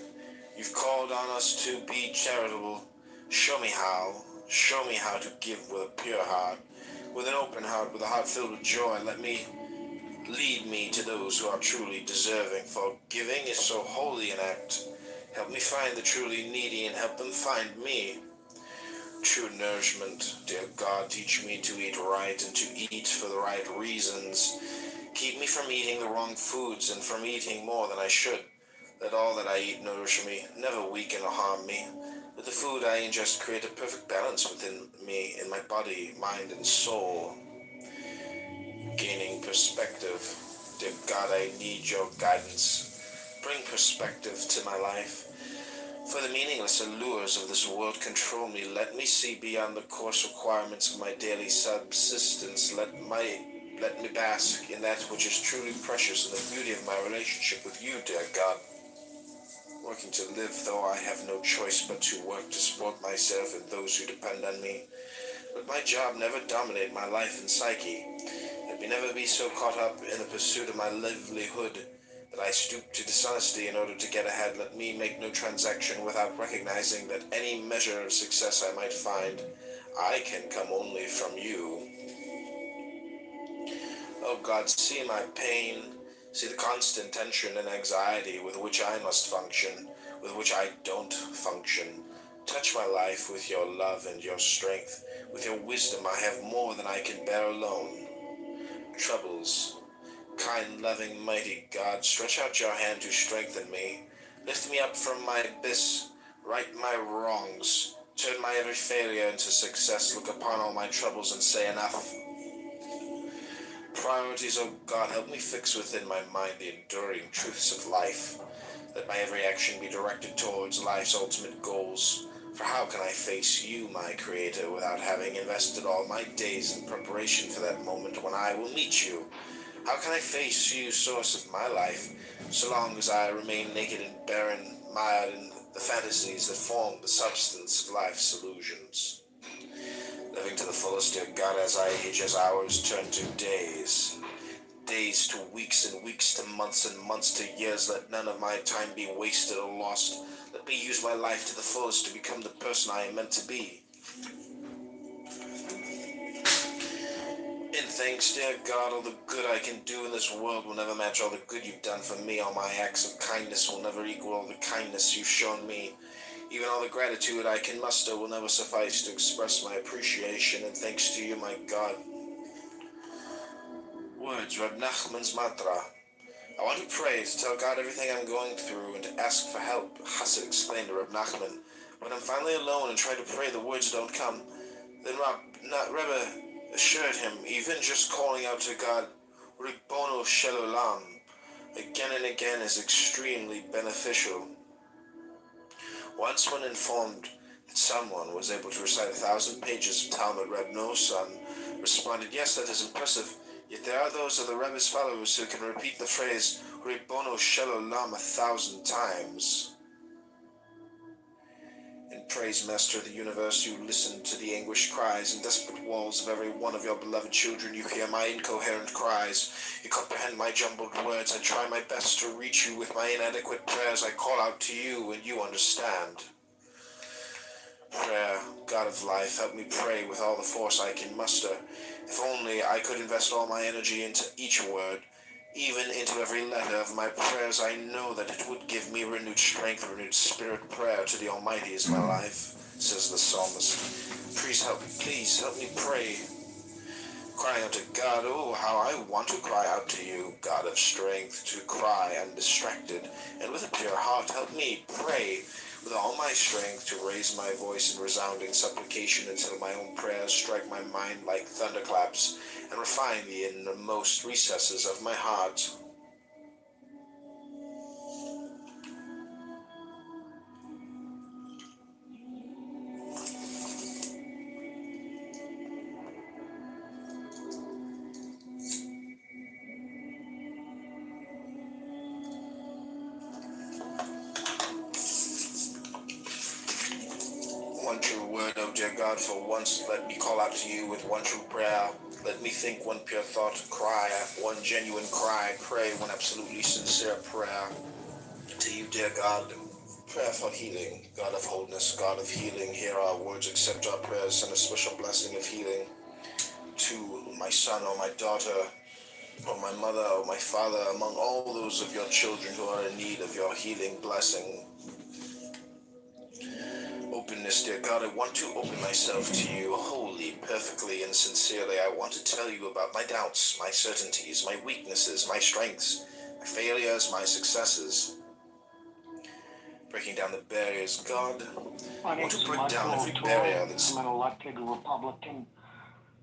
You've called on us to be charitable. Show me how. Show me how to give with a pure heart, with an open heart, with a heart filled with joy. Lead me to those who are truly deserving, for giving is so holy an act. Help me find the truly needy and help them find me. True nourishment, dear God, teach me to eat right and to eat for the right reasons. Keep me from eating the wrong foods and from eating more than I should. Let all that I eat nourish me, never weaken or harm me. Let the food I ingest create a perfect balance within me, in my body, mind, and soul. Gaining perspective. Dear God, I need your guidance. Bring perspective to my life. For the meaningless allures of this world control me. Let me see beyond the coarse requirements of my daily subsistence. Let me bask in that which is truly precious in the beauty of my relationship with you, dear God. Working to live, though I have no choice but to work to support myself and those who depend on me. But my job never dominated my life and psyche. Let me never be so caught up in the pursuit of my livelihood that I stoop to dishonesty in order to get ahead. Let me make no transaction without recognizing that any measure of success I might find, I can come only from you. Oh God, see my pain, see the constant tension and anxiety with which I must function, with which I don't function. Touch my life with your love and your strength. With your wisdom I have more than I can bear alone. Troubles, kind, loving, mighty God, stretch out your hand to strengthen me. Lift me up from my abyss, right my wrongs, turn my every failure into success. Look upon all my troubles and say enough. Priorities, oh God, help me fix within my mind the enduring truths of life. Let my every action be directed towards life's ultimate goals. For how can I face you, my Creator, without having invested all my days in preparation for that moment when I will meet you? How can I face you, source of my life, so long as I remain naked and barren, mired in the fantasies that form the substance of life's illusions? Living to the fullest, dear God, as I age, as hours turn to days. Days to weeks, and weeks to months, and months to years. Let none of my time be wasted or lost. Let me use my life to the fullest to become the person I am meant to be. In thanks, dear God, all the good I can do in this world will never match all the good you've done for me. All my acts of kindness will never equal all the kindness you've shown me. Even all the gratitude I can muster will never suffice to express my appreciation and thanks to you, my God. Words, Reb Nachman's mantra. I want to pray, to tell God everything I'm going through, and to ask for help. Hasid explained to Reb Nachman. When I'm finally alone and try to pray, the words don't come. Then Rebbe assured him, even just calling out to God, Ribbono Shel Olam, again and again is extremely beneficial. Once when informed that someone was able to recite 1,000 pages of Talmud, Reb Nosson responded, yes, that is impressive. Yet there are those of the Rebbe's followers who can repeat the phrase Ribbono Shel Olam 1,000 times. In praise, Master of the universe, you listen to the anguished cries and desperate walls of every one of your beloved children. You hear my incoherent cries. You comprehend my jumbled words. I try my best to reach you with my inadequate prayers. I call out to you, and you understand. Prayer, God of life, help me pray with all the force I can muster. If only I could invest all my energy into each word, even into every letter of my prayers, I know that it would give me renewed strength, renewed spirit. Prayer to the Almighty is my life, says the psalmist. Please help me pray. Crying out to God, oh, how I want to cry out to you, God of strength, to cry undistracted, and with a pure heart help me pray with all my strength to raise my voice in resounding supplication until my own prayers strike my mind like thunderclaps and refine the innermost recesses of my heart. One true word, O dear God, for once let me call out to you with one true prayer. Let me think one pure thought, cry one genuine cry, pray one absolutely sincere prayer. To you, dear God, prayer for healing, God of wholeness, God of healing, hear our words, accept our prayers, send a special blessing of healing to my son or my daughter, or my mother or my father, among all those of your children who are in need of your healing blessing. Openness, dear God, I want to open myself to you wholly, perfectly, and sincerely. I want to tell you about my doubts, my certainties, my weaknesses, my strengths, my failures, my successes. Breaking down the barriers, God. I want to break down every barrier that's... I'm an elected Republican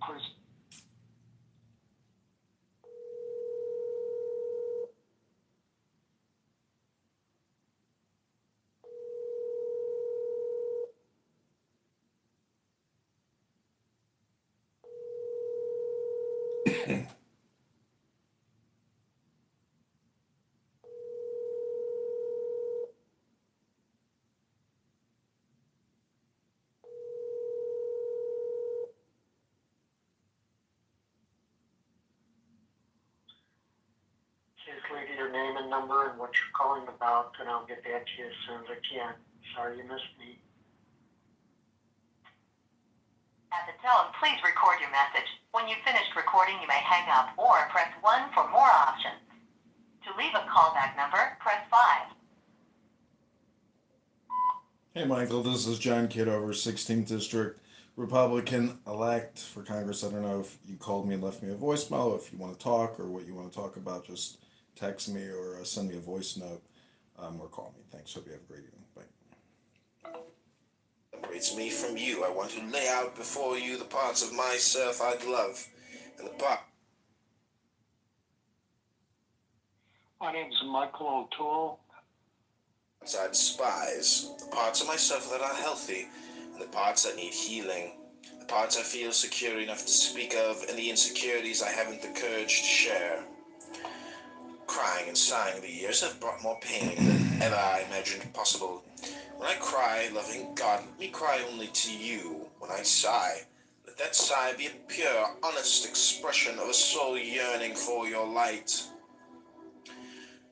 person. number and what you're calling about, and I'll get back to you as soon as I can. Sorry you missed me. At the tone, please record your message. When you've finished recording, you may hang up or press 1 for more options. To leave a callback number, press 5. Hey, Michael, this is John Kidover, 16th District, Republican-elect for Congress. I don't know if you called me and left me a voicemail. If you want to talk or what you want to talk about, just text me or send me a voice note or call me. Thanks. Hope you have a great evening. Bye. Separates me from you. I want to lay out before you the parts of myself I'd love, and the part. My name's Michael O'Toole. I despise, the parts of myself that are healthy, and the parts that need healing, the parts I feel secure enough to speak of, and the insecurities I haven't the courage to share. Crying and sighing the years have brought more pain than ever I imagined possible. When I cry, loving God, let me cry only to you. When I sigh, let that sigh be a pure, honest expression of a soul yearning for your light.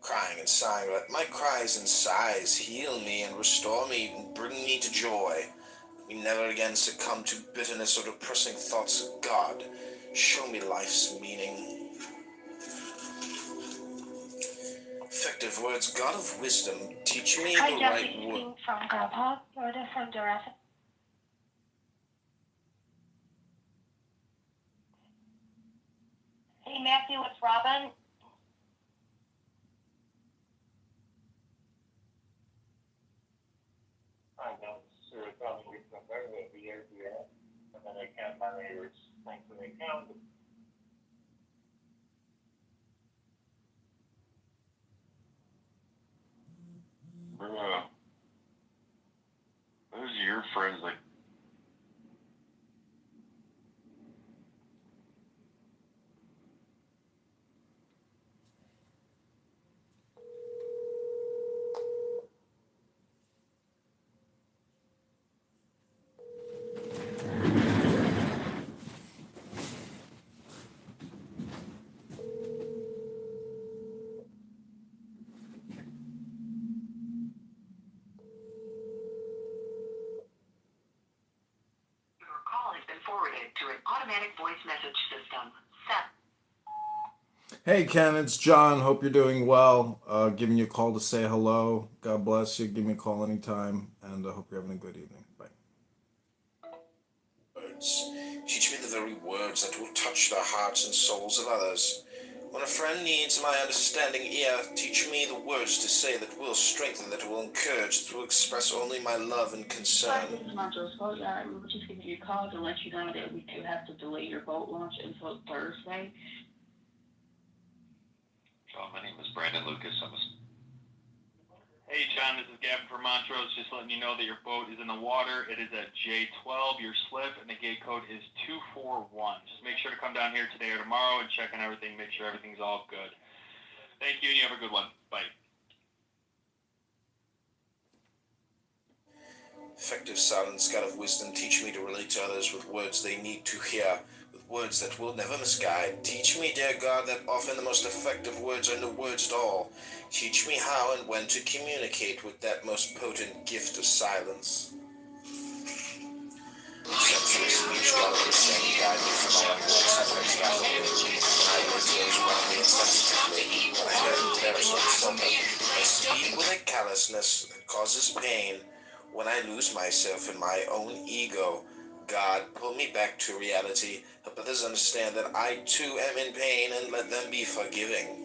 Crying and sighing, let my cries and sighs heal me and restore me and bring me to joy. Let me never again succumb to bitterness or depressing thoughts. God, show me life's meaning. Effective words, God of wisdom, teach me the right word. From Grandpa, Florida, from Jurassic. Hey Matthew, it's Robin. I know, sir, probably from there will be here, and then I can my neighbors. Thanks for the account. Bruh. Those are your friends, like. Call has been forwarded to an automatic voice message system. Hey, Ken, it's John. Hope you're doing well. Giving you a call to say hello. God bless you. Give me a call anytime, and I hope you're having a good evening. Bye. Words. Teach me the very words that will touch the hearts and souls of others. When a friend needs my understanding ear, teach me the words to say that will strengthen, that will encourage, that will express only my love and concern. Hi, this is Montrose Boat Yard. We were just giving you a call to let you know that we do have to delay your boat launch until Thursday. John, my name is Brandon Lucas. Hey John, this is Gavin from Montrose. Just letting you know that your boat is in the water. It is at J12, your slip, and the gate code is 241. Just make sure to come down here today or tomorrow and check on everything. Make sure everything's all good. Thank you, and you have a good one. Bye. Effective silence, God of wisdom, teach me to relate to others with words they need to hear, with words that will never misguide. Teach me, dear God, that often the most effective words are no words at all. Teach me how and when to communicate with that most potent gift of silence. Sensory speech, God of wisdom, guide me from my own words, sometimes baffle me. When I relate to those around me insensitively, when I hear embarrassment from them, I speak with a callousness that causes pain. When I lose myself in my own ego, God, pull me back to reality. Help others understand that I too am in pain, and let them be forgiving.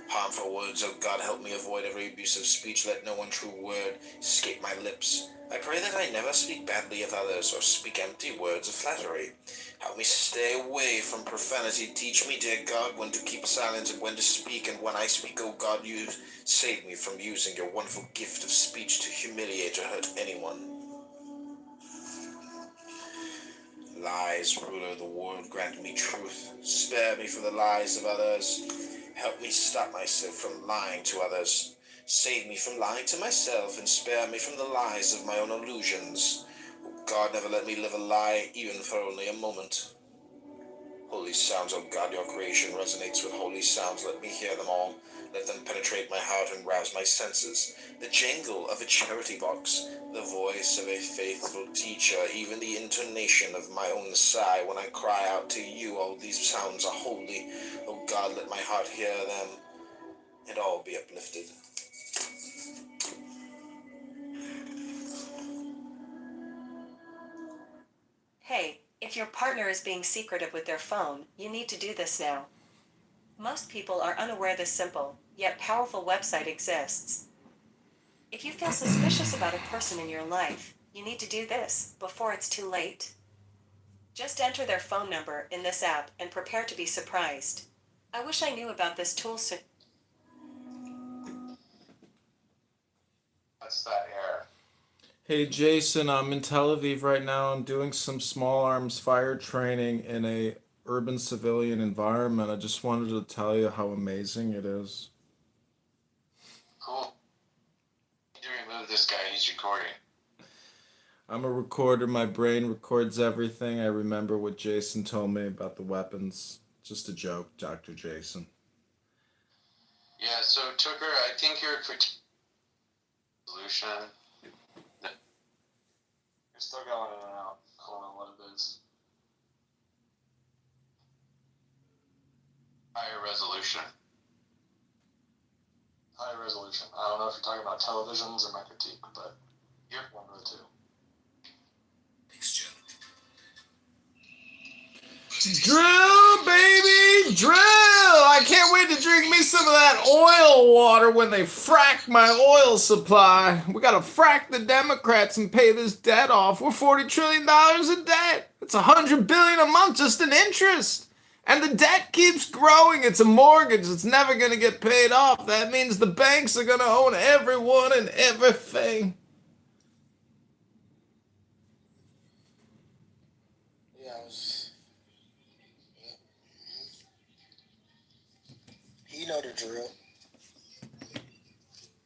Harmful words, oh God, help me avoid every abusive speech. Let no untrue word escape my lips. I pray that I never speak badly of others or speak empty words of flattery. Help me stay away from profanity. Teach me, dear God, when to keep silent and when to speak. And when I speak, oh God, you save me from using your wonderful gift of speech to humiliate or hurt anyone. Lies, ruler of the world, grant me truth. Spare me from the lies of others. Help me stop myself from lying to others. Save me from lying to myself and spare me from the lies of my own illusions. Oh God, never let me live a lie, even for only a moment. Holy sounds, oh God, your creation resonates with holy sounds. Let me hear them all. Let them penetrate my heart and rouse my senses. The jangle of a charity box, the voice of a faithful teacher, even the intonation of my own sigh when I cry out to you. All these sounds are holy. Oh God, let my heart hear them and all be uplifted. Hey, if your partner is being secretive with their phone, you need to do this now. Most people are unaware this simple, yet powerful website exists. If you feel suspicious about a person in your life, you need to do this before it's too late. Just enter their phone number in this app and prepare to be surprised. I wish I knew about this tool so. That's that error. Hey Jason, I'm in Tel Aviv right now. I'm doing some small arms fire training in a urban civilian environment. I just wanted to tell you how amazing it is. Cool. You remove this guy, he's recording. I'm a recorder. My brain records everything. I remember what Jason told me about the weapons. Just a joke, Dr. Jason. Yeah, so Tucker, I think your solution. You're still going in and out. I don't know what it is. Higher resolution. Higher resolution. I don't know if you're talking about televisions or my critique, but you're one of the two. Drill, baby, drill! I can't wait to drink me some of that oil water when they frack my oil supply. We gotta frack the Democrats and pay this debt off. We're $40 trillion in debt. It's $100 billion a month just in interest. And the debt keeps growing. It's a mortgage. It's never gonna get paid off. That means the banks are gonna own everyone and everything. Yeah, you know the drill.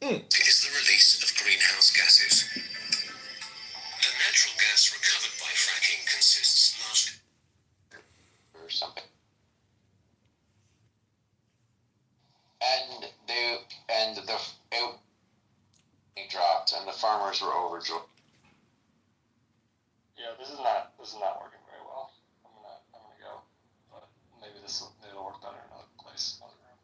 It is the release of greenhouse gases. The natural gas recovered by fracking consists largely Or something. And it dropped, and the farmers were overjoyed. Yeah, this is not working very well. I'm gonna go, but maybe it'll work better in another place, another room.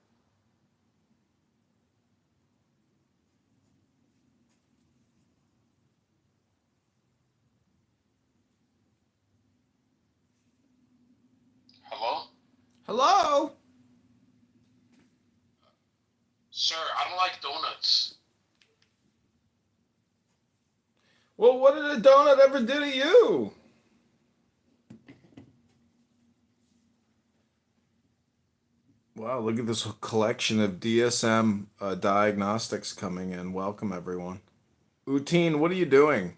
Hello? Hello? Sir, I don't like donuts. Well, what did a donut ever do to you? Wow, look at this collection of DSM diagnostics coming in. Welcome, everyone. Uteen, what are you doing?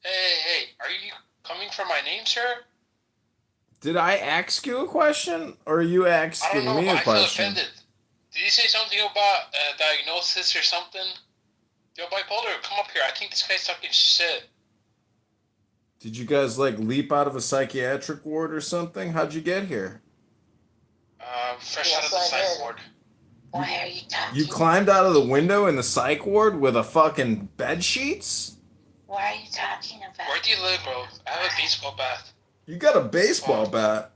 Hey, are you coming for my name, sir? Did I ask you a question, or are you asking me a I feel question? offended. Did you say something about diagnosis or something? Yo, bipolar, come up here. I think this guy's talking shit. Did you guys like leap out of a psychiatric ward or something? How'd you get here? Fresh out of the psych ward. Why are you talking? You climbed out of the window in the psych ward with a fucking bed sheets? Why are you talking about? Where do you live, bro? I have a baseball bat. You got a baseball bat.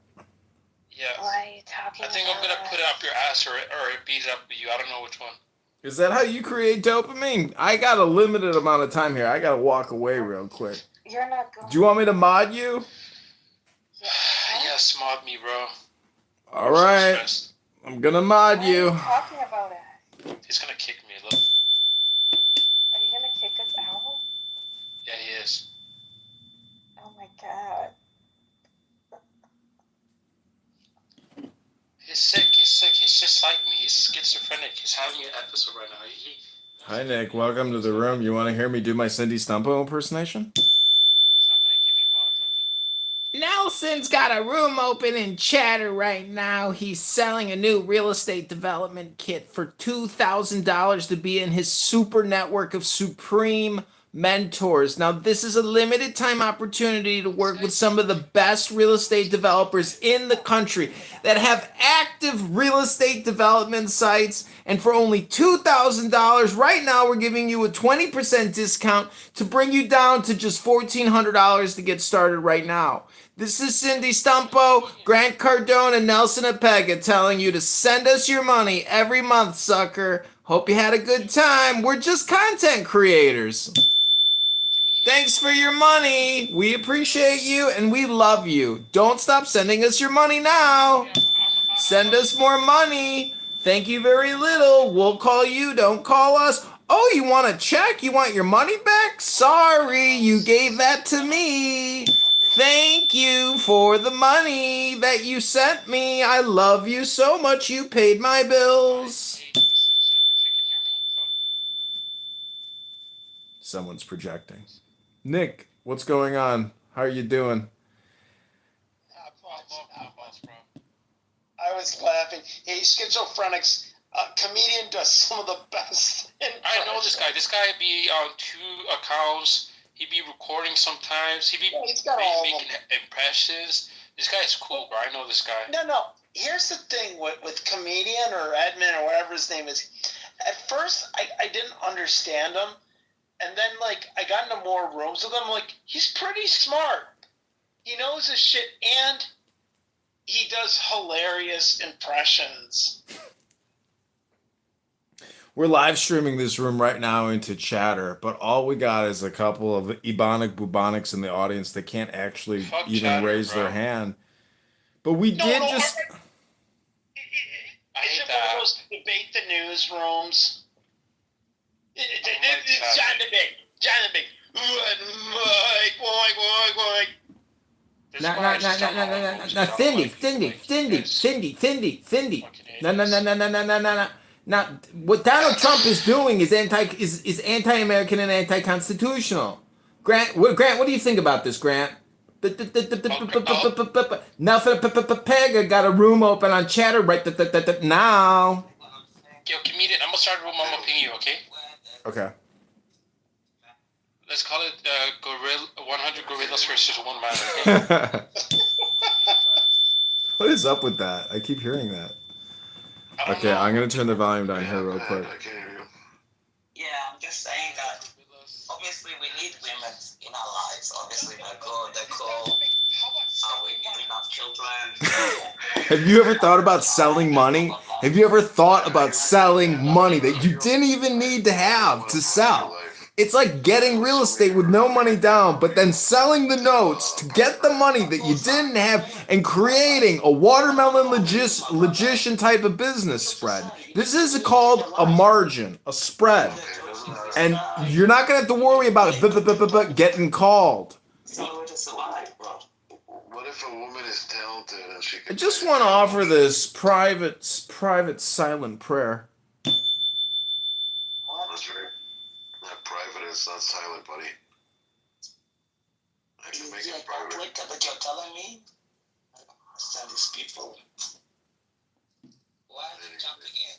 Yeah. Why are you talking? I think I'm gonna put it up your ass or beat it up you. I don't know which one. Is that how you create dopamine? I got a limited amount of time here. I gotta walk away real quick. You're not going. Do you want me to mod you? Yes, mod me, bro. All right. I'm gonna mod Why are you you. talking about it? He's gonna kick me. Look. Are you gonna kick us out? Yeah, he is. Oh my god. He's sick. He's just like me. He's schizophrenic. He's having an episode right now. Hi Nick, welcome to the room. You want to hear me do my Cindy Stumpo impersonation? Nelson's got a room open in Chatter right now. He's selling a new real estate development kit for $2,000 to be in his super network of supreme Mentors. Now, this is a limited time opportunity to work with some of the best real estate developers in the country that have active real estate development sites. And for only $2,000, right now we're giving you a 20% discount to bring you down to just $1,400 to get started right now. This is Cindy Stumpo, Grant Cardone, and Nelson Apega telling you to send us your money every month, sucker. Hope you had a good time. We're just content creators. Thanks for your money. We appreciate you and we love you. Don't stop sending us your money now. Send us more money. Thank you very little. We'll call you. Don't call us. Oh, you want a check? You want your money back? Sorry, you gave that to me. Thank you for the money that you sent me. I love you so much. You paid my bills. Someone's projecting. Nick, what's going on? How are you doing? I was laughing. Hey, Schizophrenics, comedian does some of the best. I know this guy. This guy be on 2 accounts. He be recording sometimes. He be he's got all of making impressions. This guy is cool, bro. I know this guy. No. Here's the thing with comedian or Edmund or whatever his name is. At first, I didn't understand him. And then, like, I got into more rooms with him. Like, he's pretty smart. He knows his shit, and he does hilarious impressions. We're live streaming this room right now into Chatter, but all we got is a couple of Ebonic bubonics in the audience that can't actually even Chatter, raise bro. their hand. But we did just... I hate that. One of those debate the news rooms. Jonathan Now, Cindy. No. Now, what Donald Trump is doing is anti-American and anti-constitutional. Grant, what do you think about this, Grant? Nelson Pega got a room open on Chatter right now. Yo, comedian, I'm gonna start a room. I'm gonna ping you, okay? Okay. Let's call it 100 gorillas versus 1 man. Okay? What is up with that? I keep hearing that. Okay, I'm gonna turn the volume down here real quick. Yeah, I'm just saying that obviously we need women in our lives. Obviously they're cool. We bring up children. Have you ever thought about selling money? Have you ever thought about selling money that you didn't even need to have to sell? It's like getting real estate with no money down, but then selling the notes to get the money that you didn't have and creating a watermelon logician type of business spread. This is called a margin, a spread. And you're not going to have to worry about getting called. What if a woman is talented and she I can... just want to offer this private silent prayer. That's right. Not private, it's not silent, buddy. I can make it private. That you're telling me? I understand these people. Why are they jumping in?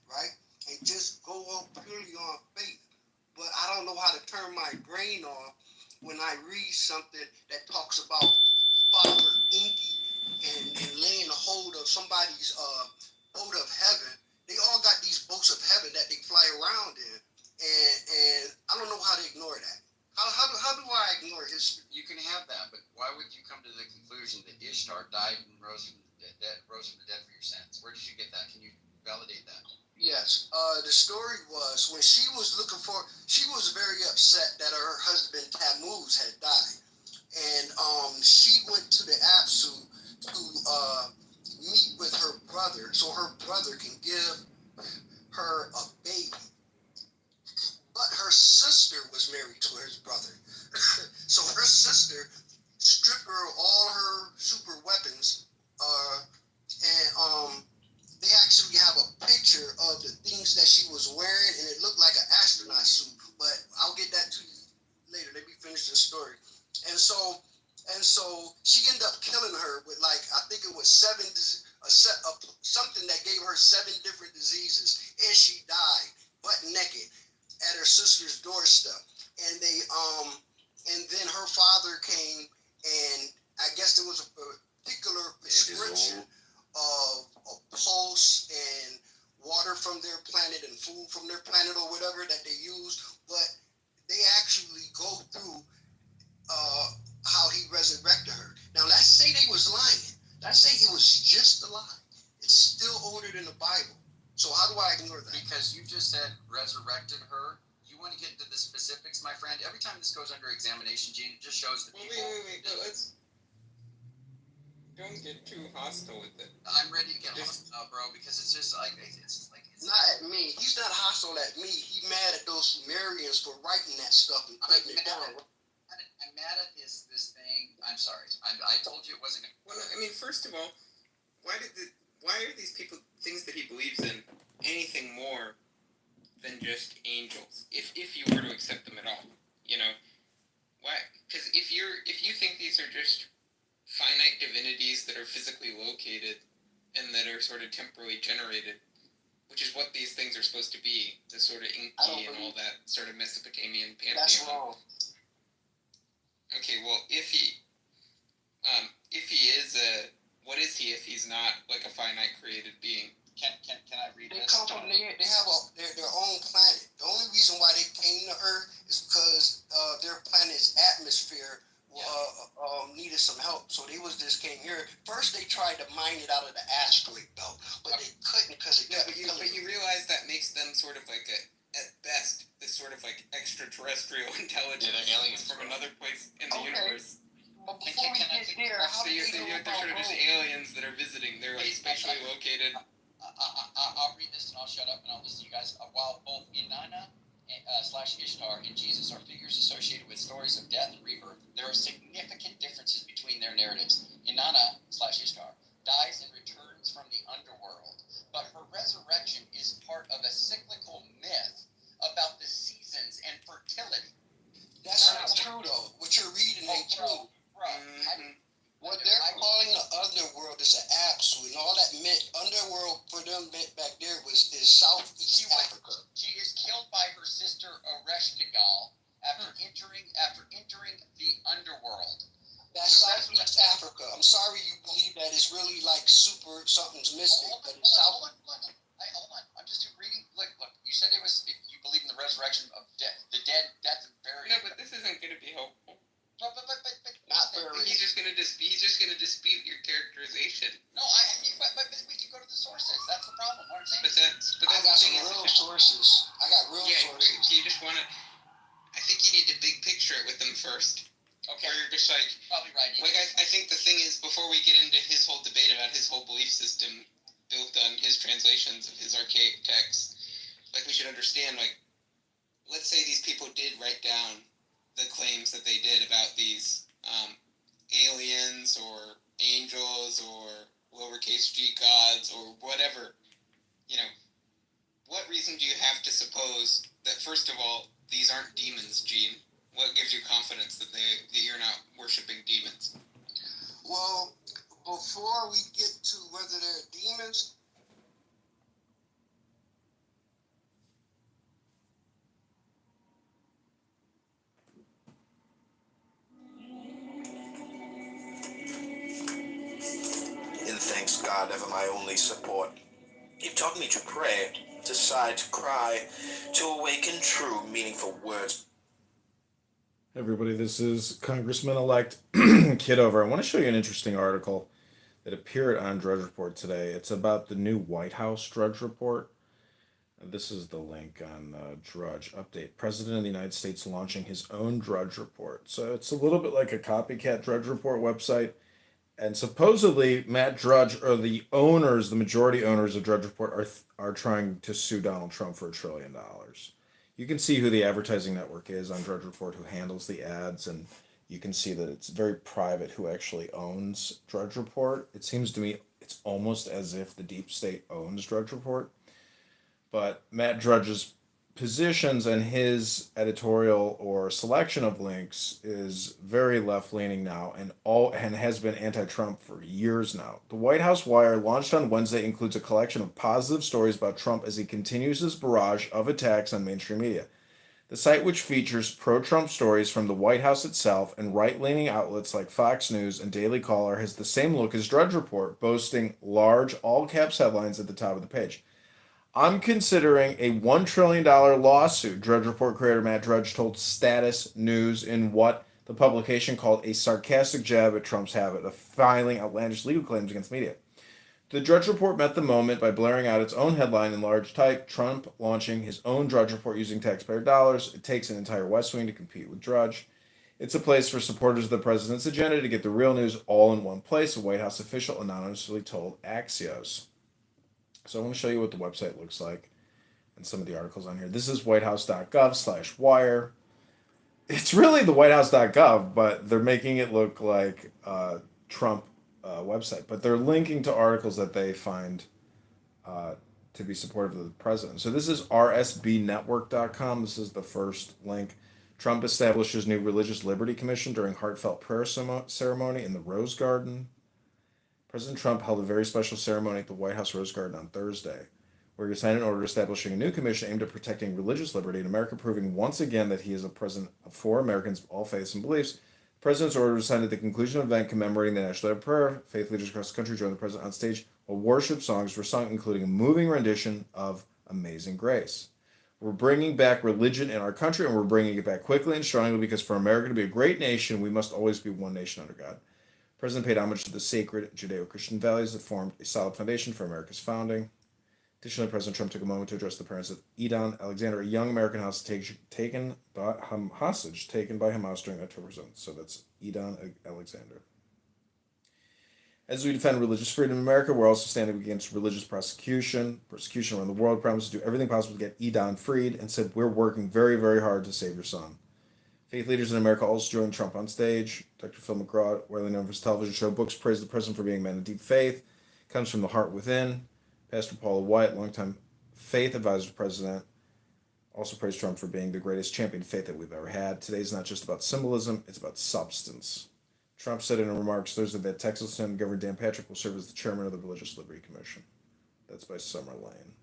Right? And just go on purely on faith. But I don't know how to turn my brain off when I read something that talks about Father Inky and laying a hold of somebody's boat of heaven. They all got these boats of heaven that they fly around in, and I don't know how to ignore that. How do I ignore history? You can have that, but why would you come to the conclusion that Ishtar died and rose from the dead for your sins? Where did you get that? Can you validate that? Yes. The story was when she was she was very upset that her husband Tammuz had died, and she went to the Apsu to meet with her brother so her brother can give her a baby. But her sister was married to his brother. So her sister stripped her of all her super weapons, and they actually have a picture of the things that she was wearing, and it looked like an astronaut suit, but I'll get that to you later. Let me finish the story. And so she ended up killing her with, like, I think it was something that gave her 7 different diseases, and she died butt naked at sister's doorstep, and then her father came, and I guess there was a particular prescription of pulse and water from their planet and food from their planet or whatever that they use, but they actually go through how he resurrected her. Now let's say they was lying. Let's say it was just a lie. It's still ordered in the Bible. So how do I ignore that? Because you just said resurrected her. You want to get into the specifics, my friend? Every time this goes under examination, Gene, it just shows that people. Wait. Let's don't get too hostile with it. I'm ready to get hostile, bro, because it's just like it's not at me. He's not hostile at me. He's mad at those Sumerians for writing that stuff and putting it down. I'm mad at this thing. I'm sorry. I told you it wasn't gonna. Well, I mean, first of all, why are these people things that he believes in anything more than just angels? If you were to accept them at all, you know, why? Because if you think these are just finite divinities that are physically located and that are sort of temporally generated, which is what these things are supposed to be, the sort of Inky and all that sort of Mesopotamian pantheon. That's wrong. Okay, well, if he is what is he if he's not like a finite created being? Can I read They this? come from they have their own planet. The only reason why they came to Earth is because their planet's atmosphere needed some help, so they just came here. First, they tried to mine it out of the asteroid belt, but they couldn't because it kept killing. But you realize that makes them sort of like at best, this sort of like extraterrestrial intelligence from another place in the universe. But before we get there, how do they're sort of just aliens that are visiting. They're like spatially located. I'll read this and I'll shut up and I'll listen to you guys. While both Inanna / Ishtar and Jesus are figures associated with stories of death and rebirth, there are significant differences between their narratives. Inanna / Ishtar dies and returns from the underworld, but her resurrection is part of a cyclical myth about the seasons and fertility. That's not true, though. What you're reading ain't true. What they're calling the underworld is an absolute, and all that meant underworld for them back there is Southeast Africa. She is killed by her sister Ereshkigal after entering the underworld. That's Southeast Africa. I'm sorry you believe that it's really like super something's mystic, but it's Hold on. I'm just reading. Look. You said it was. If you believe in the resurrection of death, death and burial. No, but this isn't going to be helpful. But not very. He's just going to dispute your characterization. No, but we can go to the sources. That's the problem. What I'm saying. But that's I got some real sources. I got real sources. You just want to. I think you need to big picture it with them first. Okay. Where you're just like. Probably right. Like I think the thing is, before we get into his whole debate about his whole belief system built on his translations of his archaic texts, like we should understand, like, let's say these people did write down the claims that they did about these aliens or angels or lowercase g gods or whatever, you know, what reason do you have to suppose that, first of all, these aren't demons, Gene? What gives you confidence that you're not worshiping demons? Well, before we get to whether they're demons, And thanks God, ever my only support. You've taught me to pray, to sigh, to cry, to awaken true, meaningful words. Everybody, this is Congressman-elect Kidover. I want to show you an interesting article that appeared on Drudge Report today. It's about the new White House Drudge Report. This is the link on Drudge. Update. President of the United States launching his own Drudge Report. So it's a little bit like a copycat Drudge Report website. And supposedly, Matt Drudge, or the owners, the majority owners of Drudge Report, are trying to sue Donald Trump for $1 trillion. You can see who the advertising network is on Drudge Report, who handles the ads, and you can see that it's very private who actually owns Drudge Report. It seems to me it's almost as if the deep state owns Drudge Report. But Matt Drudge's positions and his editorial or selection of links is very left-leaning now and has been anti-Trump for years now. The White House Wire, launched on Wednesday, includes a collection of positive stories about Trump as he continues his barrage of attacks on mainstream media. The site, which features pro-Trump stories from the White House itself and right-leaning outlets like Fox News and Daily Caller, has the same look as Drudge Report, boasting large all-caps headlines at the top of the page. I'm considering a $1 trillion lawsuit, Drudge Report creator Matt Drudge told Status News in what the publication called a sarcastic jab at Trump's habit of filing outlandish legal claims against media. The Drudge Report met the moment by blaring out its own headline in large type, Trump launching his own Drudge Report using taxpayer dollars. It takes an entire West Wing to compete with Drudge. It's a place for supporters of the president's agenda to get the real news all in one place, a White House official anonymously told Axios. So I want to show you what the website looks like and some of the articles on here. This is whitehouse.gov/wire. It's really the whitehouse.gov, but they're making it look like Trump website, but they're linking to articles that they find to be supportive of the president. So this is rsbnetwork.com. This is the first link. Trump establishes new religious liberty commission during heartfelt prayer ceremony in the Rose Garden. President Trump held a very special ceremony at the White House Rose Garden on Thursday, where he signed an order establishing a new commission aimed at protecting religious liberty in America, proving once again that he is a president for Americans of all faiths and beliefs. The president's order was signed at the conclusion of an event commemorating the National Day of Prayer. Faith leaders across the country joined the president on stage while worship songs were sung, including a moving rendition of Amazing Grace. We're bringing back religion in our country, and we're bringing it back quickly and strongly, because for America to be a great nation, we must always be one nation under God. The president paid homage to the sacred Judeo-Christian values that formed a solid foundation for America's founding. Additionally, President Trump took a moment to address the parents of Edon Alexander, a young American hostage taken by Hamas during October 7th. So that's Edon Alexander. As we defend religious freedom in America, we're also standing against religious persecution around the world. Promised to do everything possible to get Edon freed, and said we're working very, very hard to save your son. Faith leaders in America also joined Trump on stage. Dr. Phil McGraw, widely known for his television show Books, praised the president for being a man of deep faith. Comes from the heart within. Pastor Paula White, longtime faith advisor to the president, also praised Trump for being the greatest champion of faith that we've ever had. Today's not just about symbolism, it's about substance. Trump said in remarks Thursday that Texas Lieutenant Governor Dan Patrick will serve as the chairman of the Religious Liberty Commission. That's by Summer Lane.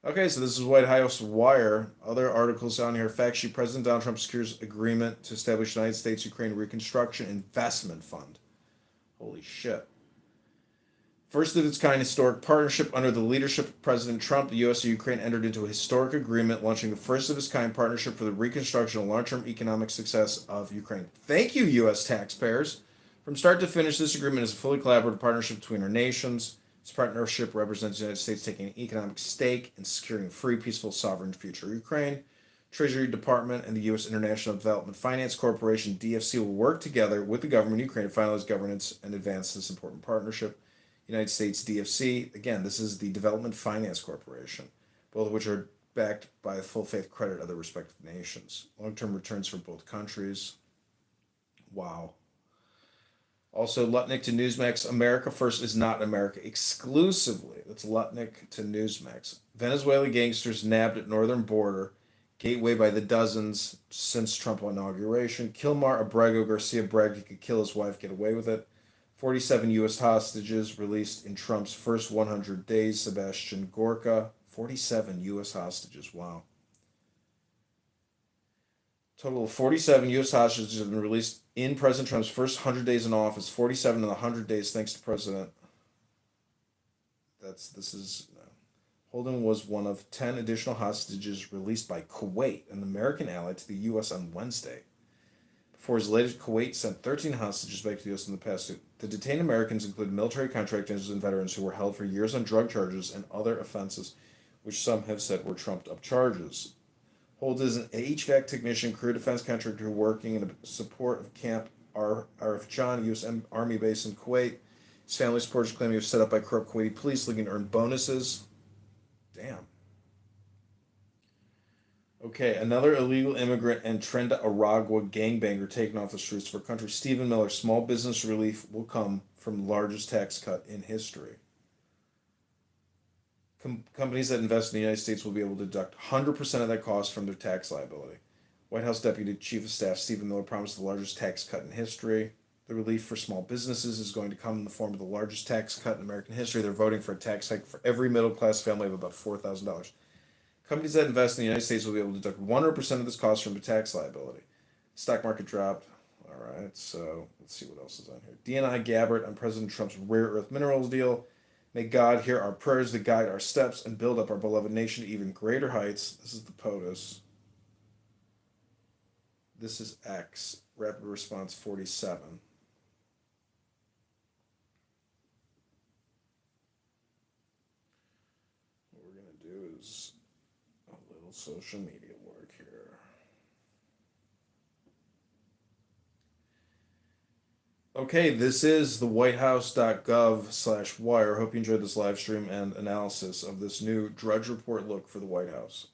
Okay, so this is White House Wire. Other articles on here. Fact sheet: President Donald Trump secures agreement to establish United States-Ukraine Reconstruction Investment Fund. Holy shit. First of its kind historic partnership under the leadership of President Trump, the U.S. and Ukraine entered into a historic agreement launching the first of its kind partnership for the reconstruction and long-term economic success of Ukraine. Thank you, U.S. taxpayers. From start to finish, this agreement is a fully collaborative partnership between our nations. This partnership represents the United States taking an economic stake in securing a free, peaceful, sovereign future of Ukraine. Treasury Department and the U.S. International Development Finance Corporation, DFC, will work together with the government of Ukraine to finalize governance and advance this important partnership. United States DFC, again, this is the Development Finance Corporation, both of which are backed by full faith credit of their respective nations. Long-term returns for both countries. Wow. Also, Lutnick to Newsmax, America First is not America exclusively. That's Lutnick to Newsmax. Venezuelan gangsters nabbed at northern border, gateway by the dozens since Trump inauguration. Kilmar Abrego Garcia bragged he could kill his wife, get away with it. 47 U.S. hostages released in Trump's first 100 days. Sebastian Gorka. 47 U.S. hostages. Wow. Total of 47 U.S. hostages have been released in President Trump's first 100 days in office. 47 in the 100 days, thanks to President. Holden was one of 10 additional hostages released by Kuwait, an American ally to the U.S. on Wednesday. Before his latest, Kuwait sent 13 hostages back to the U.S. in the past. The detained Americans include military contractors and veterans who were held for years on drug charges and other offenses, which some have said were trumped-up charges. Holds is an HVAC technician, career defense contractor working in support of Camp Arif Jan, U.S. Army base in Kuwait. His family supporters claim he was set up by corrupt Kuwaiti police looking to earn bonuses. Damn. Okay, another illegal immigrant and Trenda Aragua gangbanger taken off the streets for country. Stephen Miller, small business relief will come from the largest tax cut in history. Companies that invest in the United States will be able to deduct 100% of that cost from their tax liability. White House Deputy Chief of Staff Stephen Miller promised the largest tax cut in history. The relief for small businesses is going to come in the form of the largest tax cut in American history. They're voting for a tax hike for every middle-class family of about $4,000. Companies that invest in the United States will be able to deduct 100% of this cost from a tax liability. Stock market dropped. All right, so let's see what else is on here. DNI Gabbard on President Trump's rare earth minerals deal. May God hear our prayers to guide our steps and build up our beloved nation to even greater heights. This is the POTUS. This is X. Rapid Response 47. What we're going to do is a little social media work here. Okay, this is the whitehouse.gov/wire. Hope you enjoyed this live stream and analysis of this new Drudge Report look for the White House.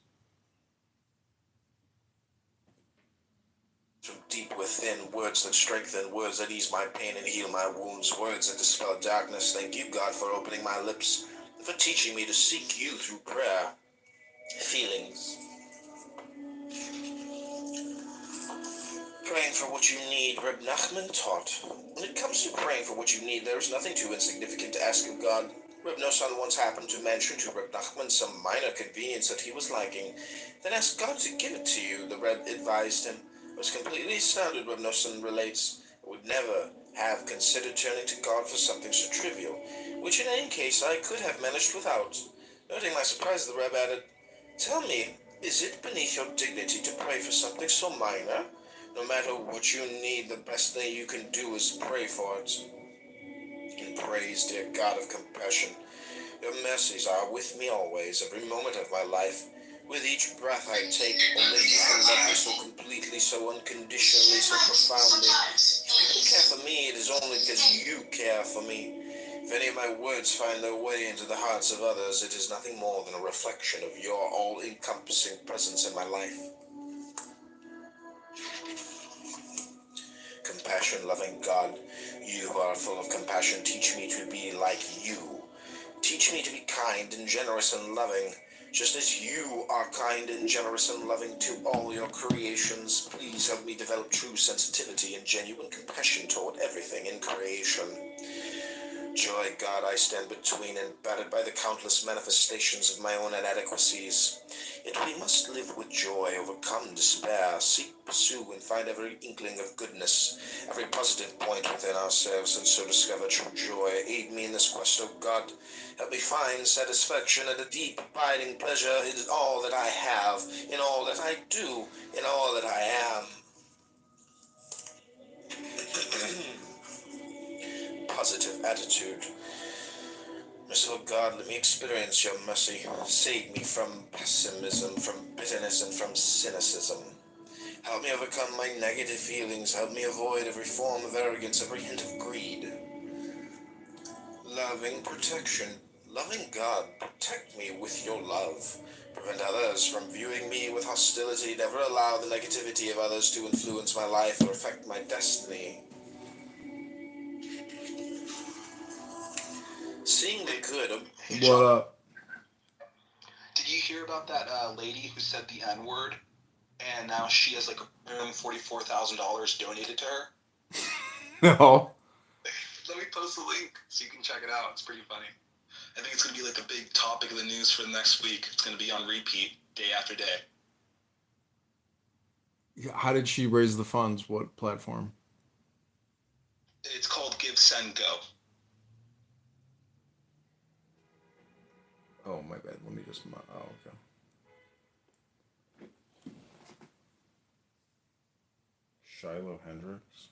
From deep within, words that strengthen, words that ease my pain and heal my wounds, words that dispel darkness. Thank you, God, for opening my lips and for teaching me to seek you through prayer. Feelings. Praying for what you need, Reb Nachman taught. When it comes to praying for what you need, there is nothing too insignificant to ask of God. Reb Nosson once happened to mention to Reb Nachman some minor convenience that he was lacking. Then ask God to give it to you, the Reb advised him. I was completely astounded, Reb Nosson relates. I would never have considered turning to God for something so trivial, which in any case I could have managed without. Noting my surprise, the Reb added, "Tell me, is it beneath your dignity to pray for something so minor? No matter what you need, the best thing you can do is pray for it." And praise, dear God of compassion. Your mercies are with me always, every moment of my life. With each breath I take, only you can love me so completely, so unconditionally, so profoundly. If people care for me, it is only because you care for me. If any of my words find their way into the hearts of others, it is nothing more than a reflection of your all-encompassing presence in my life. Compassion-loving God, you who are full of compassion, teach me to be like you. Teach me to be kind and generous and loving, just as you are kind and generous and loving to all your creations. Please help me develop true sensitivity and genuine compassion toward everything in creation. Joy, God, I stand between and battered by the countless manifestations of my own inadequacies. Yet we must live with joy, overcome despair, seek, pursue, and find every inkling of goodness, every positive point within ourselves, and so discover true joy. Aid me in this quest, O God. Help me find satisfaction and a deep, abiding pleasure in all that I have, in all that I do, in all that I am. Positive attitude. Merciful God, let me experience your mercy. Save me from pessimism, from bitterness, and from cynicism. Help me overcome my negative feelings. Help me avoid every form of arrogance, every hint of greed. Loving protection. Loving God, protect me with your love. Prevent others from viewing me with hostility. Never allow the negativity of others to influence my life or affect my destiny. Seeing the good of... What up? Did you hear about that lady who said the N-word, and now she has like $144,000 donated to her? No. Let me post the link so you can check it out. It's pretty funny. I think it's going to be like a big topic of the news for the next week. It's going to be on repeat day after day. How did she raise the funds? What platform? It's called Give, Send, Go. Oh, my bad. Let me just... Oh, okay. Shiloh Hendricks.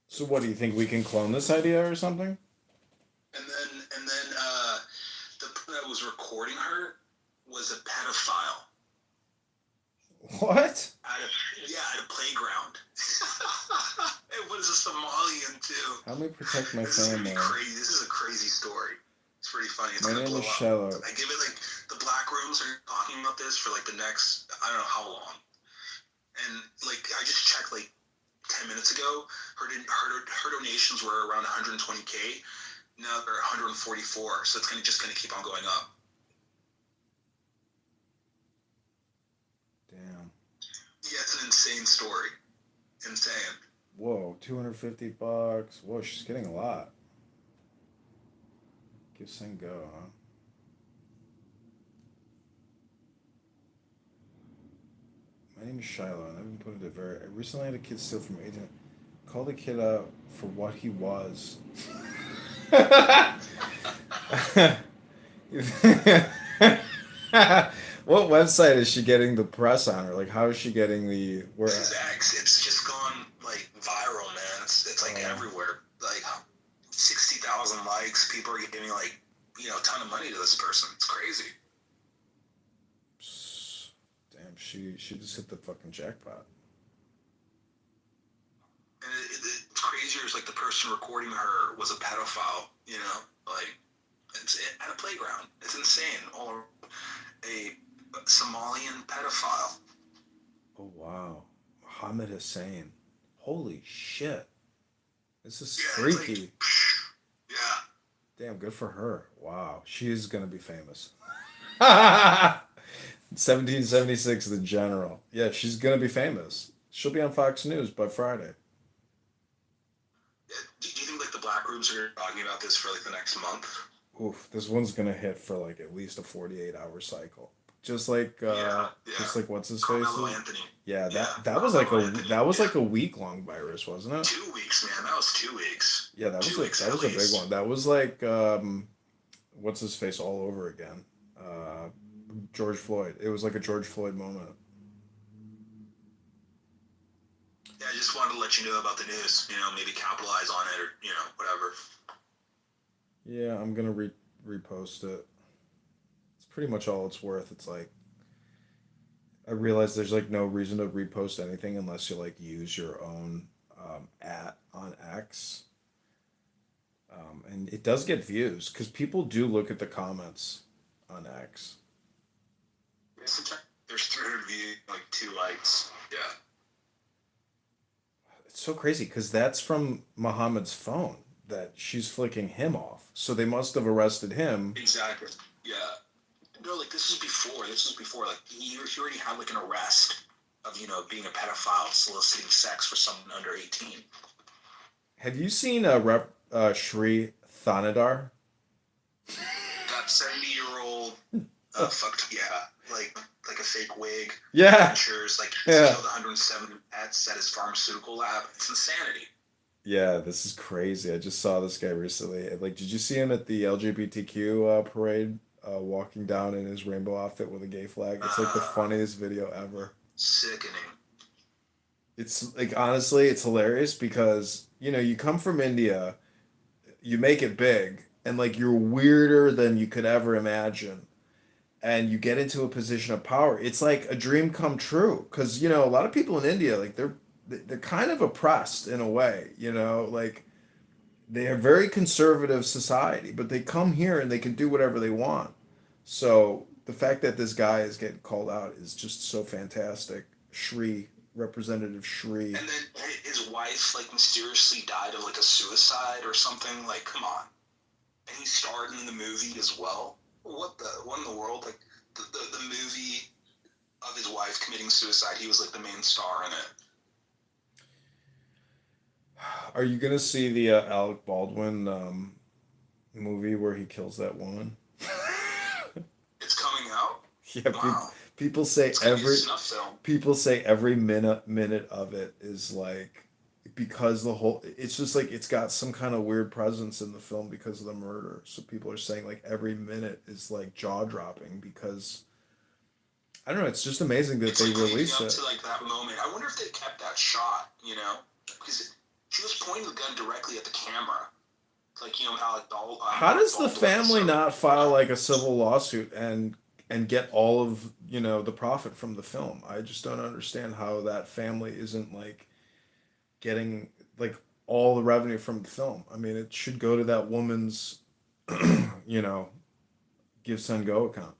So what, do you think we can clone this idea or something? And then the person that was recording her was a pedophile. What? At a playground. It was a Somalian too. How do we protect my This is gonna family? be crazy. This is a crazy story. It's pretty funny. It's My gonna name blow is up. Shiloh. I give it like the black rooms are talking about this for like the next I don't know how long. And like I just checked like 10 minutes ago, her donations were around 120K. Now they're 144, so it's just gonna keep on going up. Damn. Yeah, it's an insane story. Insane. Whoa, $250. Whoa, she's getting a lot. Kiss and go, huh? My name is Shiloh, and I've been put into I recently had a kid steal from agent. Called the kid out for what he was. What website is she getting the press on, or like how is she getting the where? His ex, it's just gone like viral, man. It's like everywhere. Like 60,000 likes. People are giving like a ton of money to this person. It's crazy. Damn, she just hit the fucking jackpot. And it's crazier is like the person recording her was a pedophile. Like it's at a playground. It's insane. Or a Somalian pedophile. Oh wow, Mohammed Hussein. Holy shit, this is freaky. Like, yeah. Damn, good for her. Wow, she is gonna be famous. 1776, the general. Yeah, she's gonna be famous. She'll be on Fox News by Friday. Do you think like the black rooms are talking about this for like the next month? Oof, this one's gonna hit for like at least a 48-hour cycle. Just like just like what's his face? Carmelo Anthony. Yeah, that was like a week-long virus, wasn't it? 2 weeks, man. That was 2 weeks. Yeah, that was a big one. That was like what's his face all over again. George Floyd. It was like a George Floyd moment. Yeah, I just wanted to let you know about the news. Maybe capitalize on it or whatever. Yeah, I'm gonna repost it. It's pretty much all it's worth. It's like I realize there's like no reason to repost anything unless you like use your own @ on X. And it does get views because people do look at the comments on X. Yeah, sometimes there's 300 views, like 2 likes. Yeah. It's so crazy because that's from Muhammad's phone that she's flicking him off. So they must have arrested him. Exactly. Yeah. No, like this was before. Like he already had like an arrest of being a pedophile, soliciting sex for someone under 18. Have you seen Shri Thanadar? That 70-year-old fucked. Yeah, like a fake wig. Yeah. Insurers, like Yeah. killed 170 pets at his pharmaceutical lab. It's insanity. Yeah, this is crazy. I just saw this guy recently. Like, did you see him at the LGBTQ parade, walking down in his rainbow outfit with a gay flag? It's like the funniest video ever. Sickening. It's like honestly, it's hilarious because you come from India, you make it big, and like you're weirder than you could ever imagine, and you get into a position of power. It's like a dream come true because a lot of people in India like they're kind of oppressed in a way, like they are very conservative society, but they come here and they can do whatever they want. So the fact that this guy is getting called out is just so fantastic. Representative Shri. And then his wife like mysteriously died of like a suicide or something. Like, come on. And he starred in the movie as well. What in the world? Like the movie of his wife committing suicide. He was like the main star in it. Are you gonna see the Alec Baldwin movie where he kills that woman? It's coming out? Yeah, Wow. people say It's gonna be a snuff film. every minute of it is like because it's just like it's got some kind of weird presence in the film because of the murder. So people are saying like every minute is like jaw dropping because I don't know. It's just amazing that they like release leading it. up to like that moment. I wonder if they kept that shot. Because she was pointing the gun directly at the camera. Like Alec Baldwin. How does the Baldwin, family so- not file like a civil lawsuit and get all of the profit from the film? I just don't understand how that family isn't like getting like all the revenue from the film. I mean, it should go to that woman's Give Send Go account.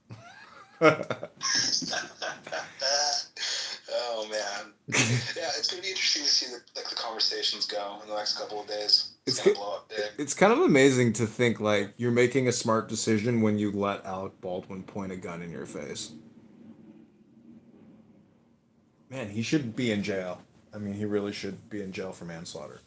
Oh man. Yeah, it's gonna be interesting to see the conversations go in the next couple of days. It's gonna blow up big. It's kind of amazing to think like you're making a smart decision when you let Alec Baldwin point a gun in your face. Man, he should be in jail. I mean, he really should be in jail for manslaughter.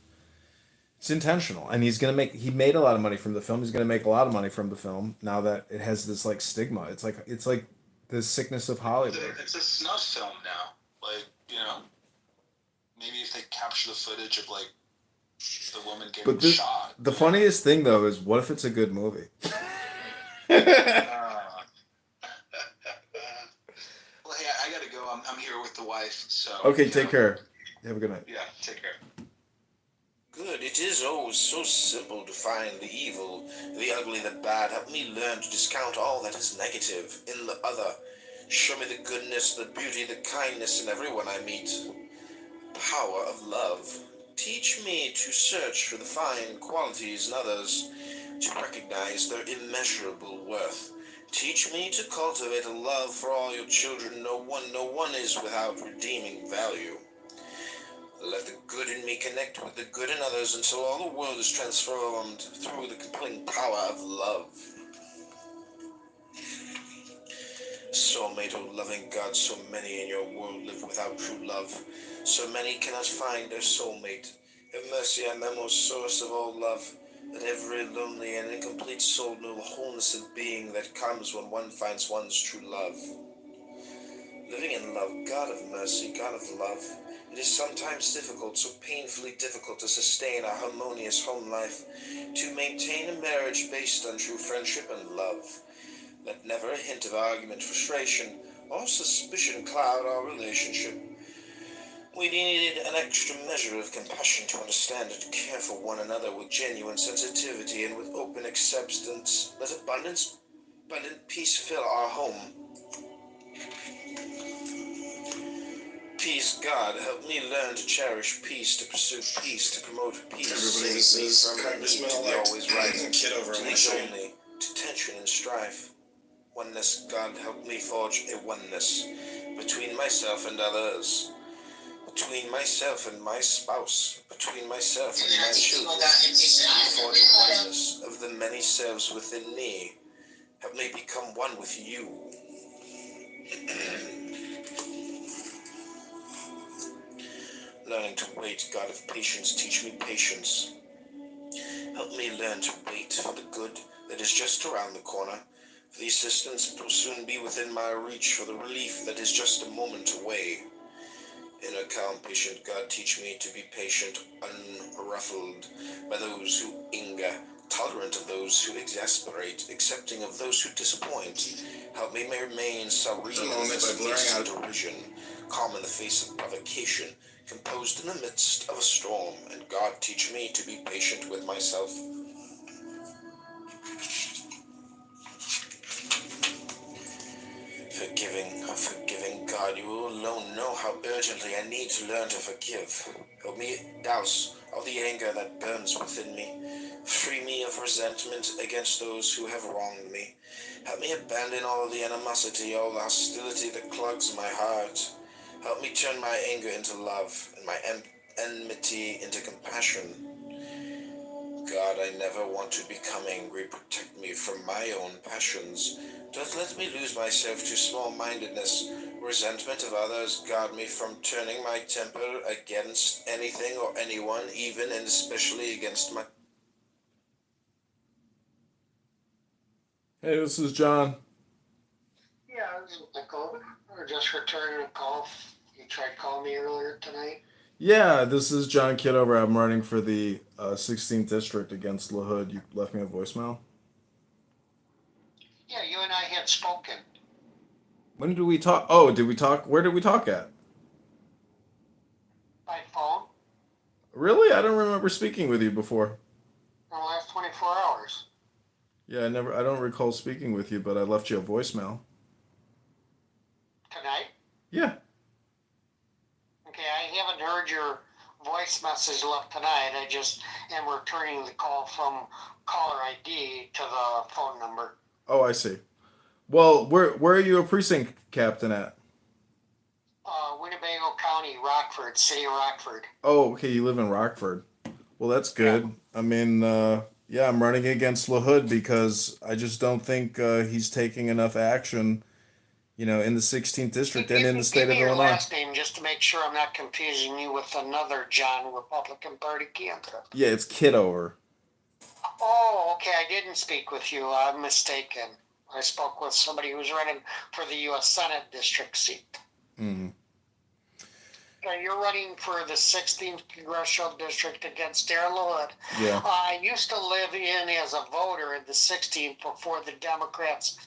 It's intentional, and he made a lot of money from the film. He's gonna make a lot of money from the film now that it has this like stigma. It's like the sickness of Hollywood. It's a snuff film now. Like, you know, maybe if they capture the footage of like the woman getting But shot. the funniest thing though is, what if it's a good movie? Well, hey, I gotta go. I'm here with the wife. So. Okay, you take know. care. Have a good night. Yeah, take care. Good, it is always so simple to find the evil, the ugly, the bad. Help me learn to discount all that is negative in the other. Show me the goodness, the beauty, the kindness in everyone I meet. Power of love. Teach me to search for the fine qualities in others, to recognize their immeasurable worth. Teach me to cultivate a love for all your children. No one is without redeeming value. Let the good in me connect with the good in others until all the world is transformed through the compelling power of love. Soulmate, O loving God, so many in your world live without true love. So many cannot find their soulmate. Have mercy on them, O source of all love. Let every lonely and incomplete soul know the wholeness of being that comes when one finds one's true love. Living in love, God of mercy, God of love. It is sometimes difficult, so painfully difficult, to sustain a harmonious home life, to maintain a marriage based on true friendship and love. Let never a hint of argument, frustration, or suspicion cloud our relationship. We needed an extra measure of compassion to understand and care for one another with genuine sensitivity and with open acceptance. Let abundant peace fill our home. Peace, God, help me learn to cherish peace, to pursue peace, to promote peace. Everybody, Save me this from kind the of need smell to be like always right, kid over to on my lead street. only to tension and strife. Oneness, God, help me forge a oneness between myself and others, between myself and my spouse, between myself and my children. Let me forge a oneness of the many selves within me. Help me become one with you. Learning to wait, God of patience, teach me patience. Help me learn to wait for the good that is just around the corner, for the assistance that will soon be within my reach, for the relief that is just a moment away. Inner calm, patient God, teach me to be patient, unruffled by those who anger, tolerant of those who exasperate, accepting of those who disappoint. Help me remain serene in the face of derision, calm in the face of provocation, composed in the midst of a storm, and God teach me to be patient with myself. Forgiving God, you alone know how urgently I need to learn to forgive. Help me douse all the anger that burns within me. Free me of resentment against those who have wronged me. Help me abandon all the animosity, all the hostility that clogs my heart. Help me turn my anger into love and my enmity into compassion. God, I never want to become angry. Protect me from my own passions. Don't let me lose myself to small-mindedness. Resentment of others. Guard me from turning my temper against anything or anyone, even and especially against my... Hey, this is John. Yeah, this is Nicole. We're just returning a call. You tried calling me earlier tonight. Yeah, this is John Kidover. I'm running for the 16th district against LaHood. You left me a voicemail. Yeah, you and I had spoken. When did we talk? Oh, did we talk? Where did we talk at? By phone Really? I don't remember speaking with you before. in the last 24 hours. Yeah, I don't recall speaking with you, but I left you a voicemail. Tonight? Yeah. Okay, I haven't heard your voice message left tonight. I just am returning the call from caller ID to the phone number. Oh, I see. Well, where are you a precinct captain at? Winnebago County, Rockford, City of Rockford. Oh, okay, you live in Rockford. Well, that's good. I mean, yeah, I'm running against LaHood because I just don't think he's taking enough action in the 16th district Give and in me- the state give of me your Illinois. last name just to make sure I'm not confusing you with another John Republican Party candidate. Yeah, it's Kidover. Oh, okay. I didn't speak with you. I'm mistaken. I spoke with somebody who's running for the U.S. Senate district seat. Mm. You're running for the 16th congressional district against Darren LaHood. Yeah. I used to live in as a voter in the 16th before the Democrats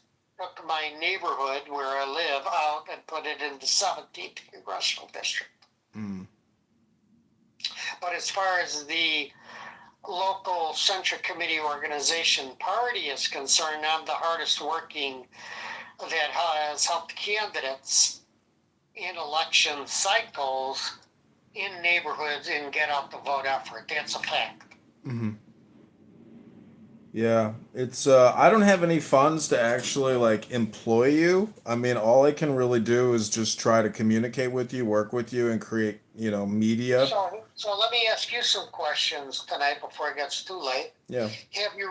took my neighborhood where I live out and put it in the 17th congressional district. Mm. But as far as the local Central Committee organization party is concerned, I'm the hardest working that has helped candidates in election cycles in neighborhoods and get out the vote effort. That's a fact. Mm-hmm. Yeah, it's I don't have any funds to actually like employ you. I mean, all I can really do is just try to communicate with you, work with you, and create, media. So let me ask you some questions tonight before it gets too late. Yeah. Have you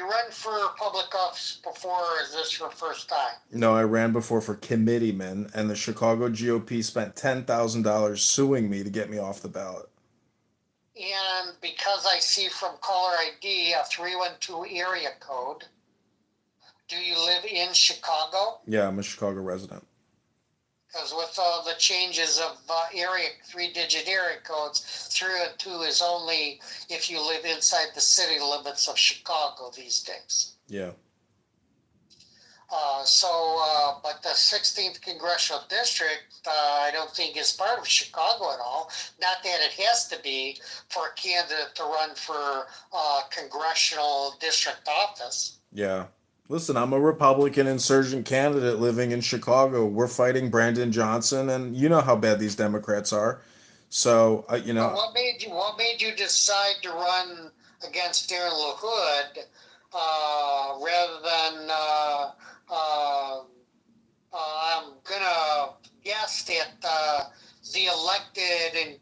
run for public office before, or is this your first time? No, I ran before for committeeman, and the Chicago GOP spent $10,000 suing me to get me off the ballot. And because I see from caller ID a 312 area code, do you live in Chicago? Yeah, I'm a Chicago resident. Because with all the changes of area, 3-digit area codes, 312 is only if you live inside the city limits of Chicago these days. Yeah. But the 16th congressional district, I don't think is part of Chicago at all. Not that it has to be for a candidate to run for congressional district office. Yeah. Listen, I'm a Republican insurgent candidate living in Chicago. We're fighting Brandon Johnson, and you know how bad these Democrats are. So, What made you decide to run against Darren LaHood rather than? I'm gonna guess that the elected and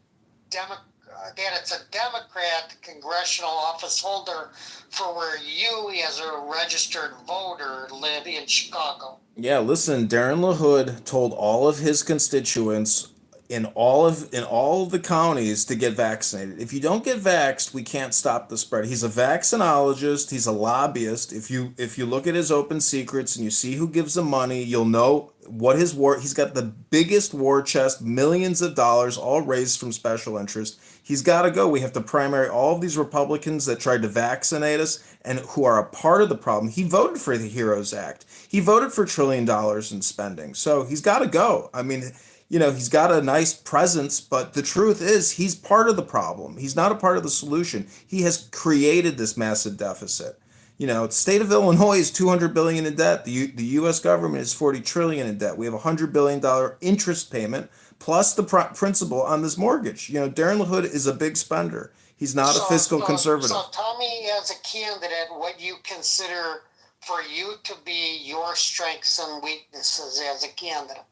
that it's a Democrat congressional office holder for where you, as a registered voter, live in Chicago. yeah, listen, Darren LaHood told all of his constituents in all of the counties to get vaccinated. If you don't get vaxxed, we can't stop the spread. He's a vaccinologist, he's a lobbyist. If you look at his open secrets and you see who gives him money, you'll know what he's got the biggest war chest, millions of dollars, all raised from special interest. He's got to go. We have to primary all of these Republicans that tried to vaccinate us and who are a part of the problem. He voted for the HEROES Act. He voted for $1 trillion in spending. So he's got to go. I mean, he's got a nice presence, but the truth is he's part of the problem. He's not a part of the solution. He has created this massive deficit. The state of Illinois is $200 billion in debt. The U.S. government is $40 trillion in debt. We have a $100 billion interest payment plus the principal on this mortgage. Darren LaHood is a big spender. He's not a fiscal conservative. So tell me, as a candidate, what you consider for you to be your strengths and weaknesses as a candidate.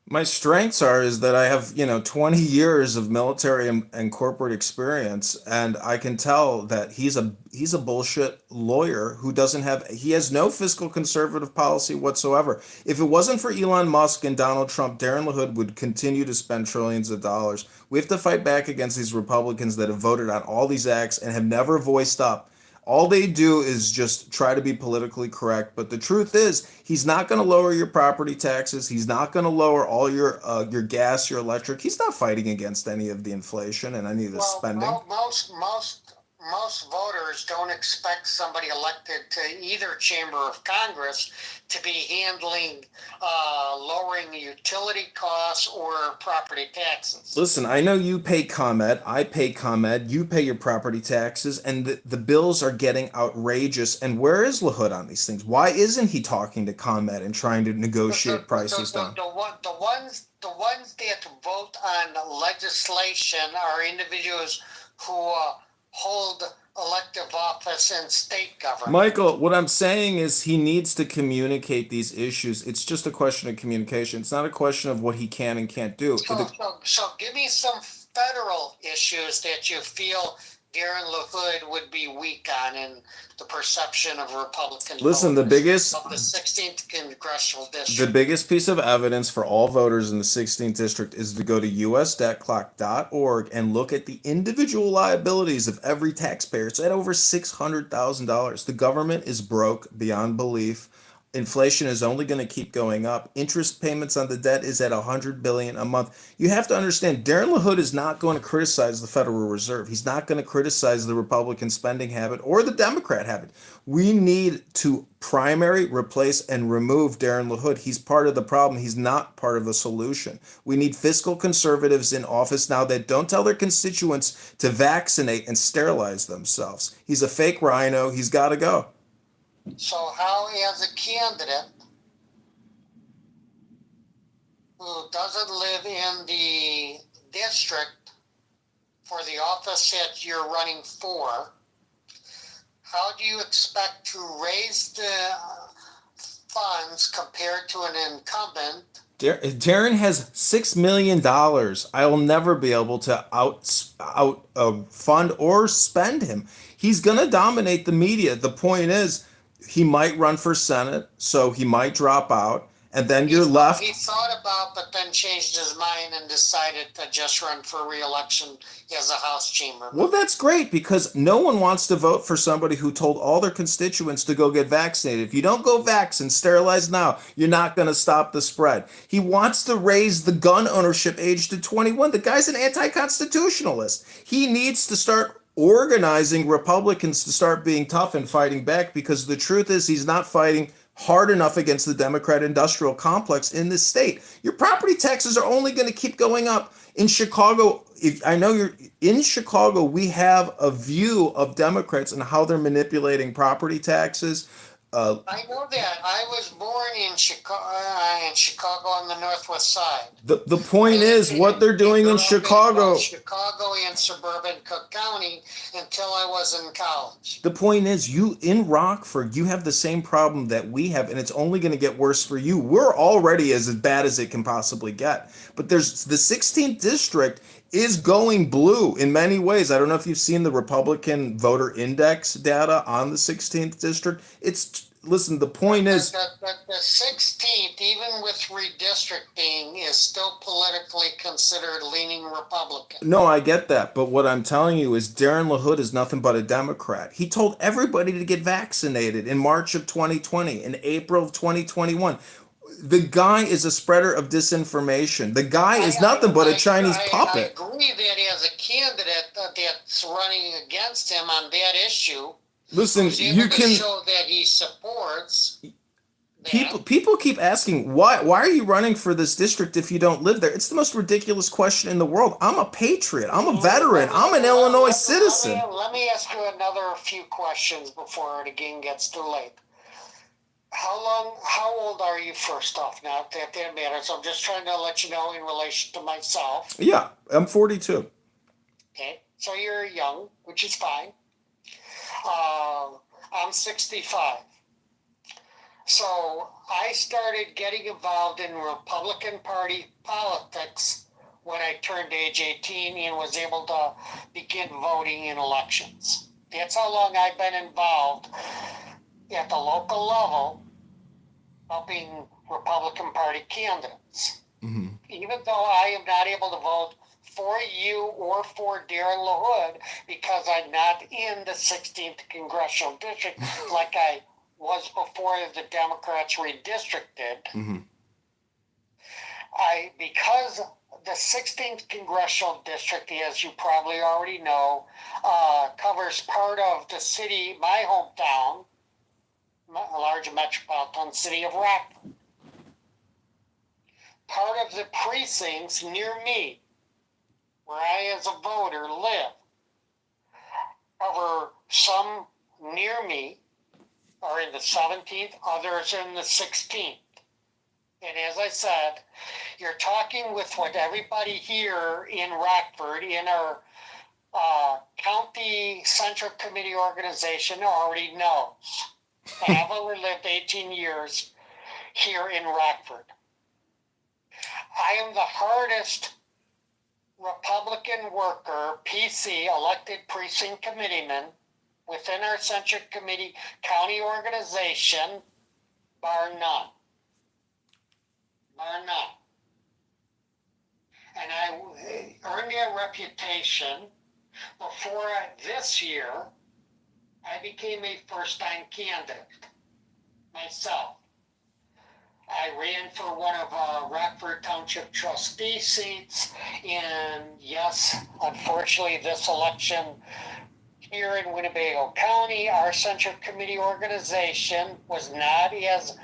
My strengths is that I have, 20 years of military and corporate experience, and I can tell that he's a bullshit lawyer who he has no fiscal conservative policy whatsoever. If it wasn't for Elon Musk and Donald Trump, Darren LaHood would continue to spend trillions of dollars. We have to fight back against these Republicans that have voted on all these acts and have never voiced up. All they do is just try to be politically correct. But the truth is, he's not going to lower your property taxes. He's not going to lower all your gas, your electric. He's not fighting against any of the inflation and any of the spending. Most voters don't expect somebody elected to either chamber of Congress to be handling lowering utility costs or property taxes. Listen, I know you pay ComEd, I pay ComEd, you pay your property taxes, and the bills are getting outrageous. And where is LaHood on these things? Why isn't he talking to ComEd and trying to negotiate prices down? The ones that vote on legislation are individuals who hold elective office in state government. Michael, what I'm saying is he needs to communicate these issues. It's just a question of communication. It's not a question of what he can and can't do. So give me some federal issues that you feel Darren LaHood would be weak on in the perception of Republican Listen, the voters biggest of the 16th congressional the district. biggest piece of evidence for all voters in the 16th district is to go to usdebtclock.org and look at the individual liabilities of every taxpayer. It's at over $600,000. The government is broke beyond belief. Inflation is only going to keep going up. Interest payments on the debt is at $100 billion a month. You have to understand, Darren LaHood is not going to criticize the Federal Reserve. He's not going to criticize the Republican spending habit or the Democrat habit. We need to primary, replace, and remove Darren LaHood. He's part of the problem. He's not part of the solution. We need fiscal conservatives in office now that don't tell their constituents to vaccinate and sterilize themselves. He's a fake rhino. He's got to go. So how, as a candidate who doesn't live in the district for the office that you're running for, how do you expect to raise the funds compared to an incumbent? Darren has $6 million. I will never be able to fund or spend him. He's going to dominate the media. The point is, he might run for Senate, so he might drop out, and then you're left. He thought about, but then changed his mind and decided to just run for re-election as a House chamberman. Well, that's great, because no one wants to vote for somebody who told all their constituents to go get vaccinated. If you don't go vax and sterilize now, you're not going to stop the spread. He wants to raise the gun ownership age to 21. The guy's an anti-constitutionalist. He needs to start organizing Republicans to start being tough and fighting back, because the truth is he's not fighting hard enough against the Democrat industrial complex in this state. Your property taxes are only going to keep going up. In Chicago, I know you're in Chicago, we have a view of Democrats and how they're manipulating property taxes. I know that. I was born in Chicago on the Northwest Side. The point is, what they're doing in Chicago. Chicago and suburban Cook County until I was in college. The point is, you in Rockford, you have the same problem that we have, and it's only going to get worse for you. We're already as bad as it can possibly get. But there's the 16th district is going blue in many ways. I don't know if you've seen the Republican voter index data on the 16th district. Listen, the point is... The 16th, even with redistricting, is still politically considered leaning Republican. No, I get that. But what I'm telling you is Darren LaHood is nothing but a Democrat. He told everybody to get vaccinated in March of 2020, in April of 2021. The guy is a spreader of disinformation. The guy is nothing but a Chinese puppet. I agree that as a candidate that's running against him on that issue, listen, you can show that he supports. People keep asking why are you running for this district if you don't live there? It's the most ridiculous question in the world. I'm a patriot. I'm a veteran. I'm an Illinois citizen. Let me ask you another few questions before the game gets too late. How old are you, first off? Now, that matters. I'm just trying to let you know in relation to myself. Yeah, I'm 42. Okay, so you're young, which is fine. I'm 65. So I started getting involved in Republican Party politics when I turned age 18 and was able to begin voting in elections. That's how long I've been involved at the local level, helping Republican Party candidates. Mm-hmm. Even though I am not able to vote for you or for Darren LaHood because I'm not in the 16th congressional district like I was before the Democrats redistricted. Mm-hmm. Because the 16th congressional district, as you probably already know, covers part of the city, my hometown, a large metropolitan city of Rockford. Part of the precincts near me, where I as a voter live, cover some near me are in the 17th, others in the 16th. And as I said, you're talking with what everybody here in Rockford, in our county central committee organization already knows. I've only lived 18 years here in Rockford. I am the hardest Republican worker, PC, elected precinct committeeman within our Centric Committee County organization, bar none. Bar none. And I earned that reputation before this year. I became a first-time candidate myself. I ran for one of Rockford Township trustee seats, and yes, unfortunately, this election here in Winnebago County, our Central Committee organization was not as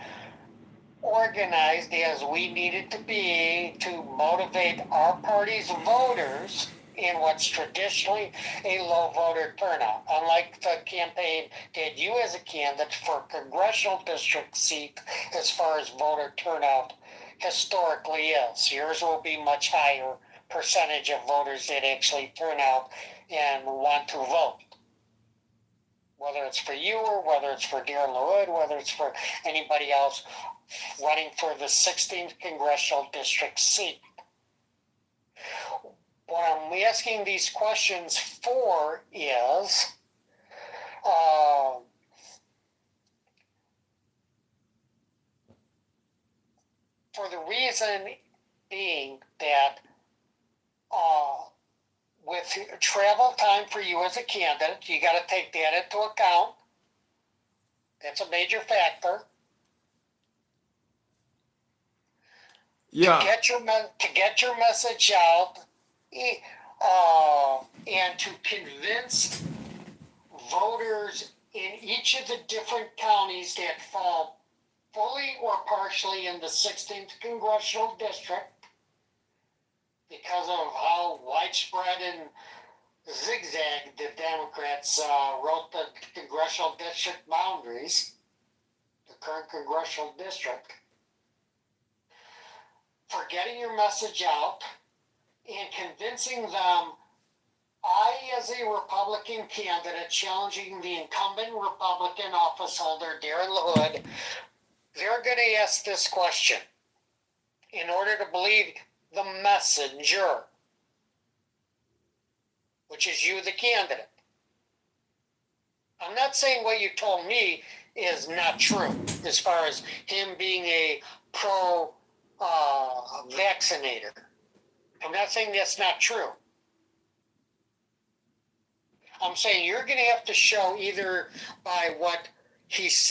organized as we needed to be to motivate our party's voters in what's traditionally a low voter turnout. Unlike the campaign did you as a candidate for a congressional district seat as far as voter turnout historically is. Yours will be much higher percentage of voters that actually turn out and want to vote. Whether it's for you or whether it's for Darren LaHood, whether it's for anybody else running for the 16th congressional district seat. What I'm asking these questions for is for the reason being that with travel time for you as a candidate, you got to take that into account. That's a major factor. Yeah. To get your message out, and to convince voters in each of the different counties that fall fully or partially in the 16th congressional district, because of how widespread and zigzag the Democrats wrote the congressional district boundaries, the current congressional district, for getting your message out and convincing them, I, as a Republican candidate challenging the incumbent Republican office holder, Darren LaHood, they're going to ask this question in order to believe the messenger, which is you, the candidate. I'm not saying what you told me is not true as far as him being a pro-vaccinator. I'm not saying that's not true. I'm saying you're going to have to show either by what he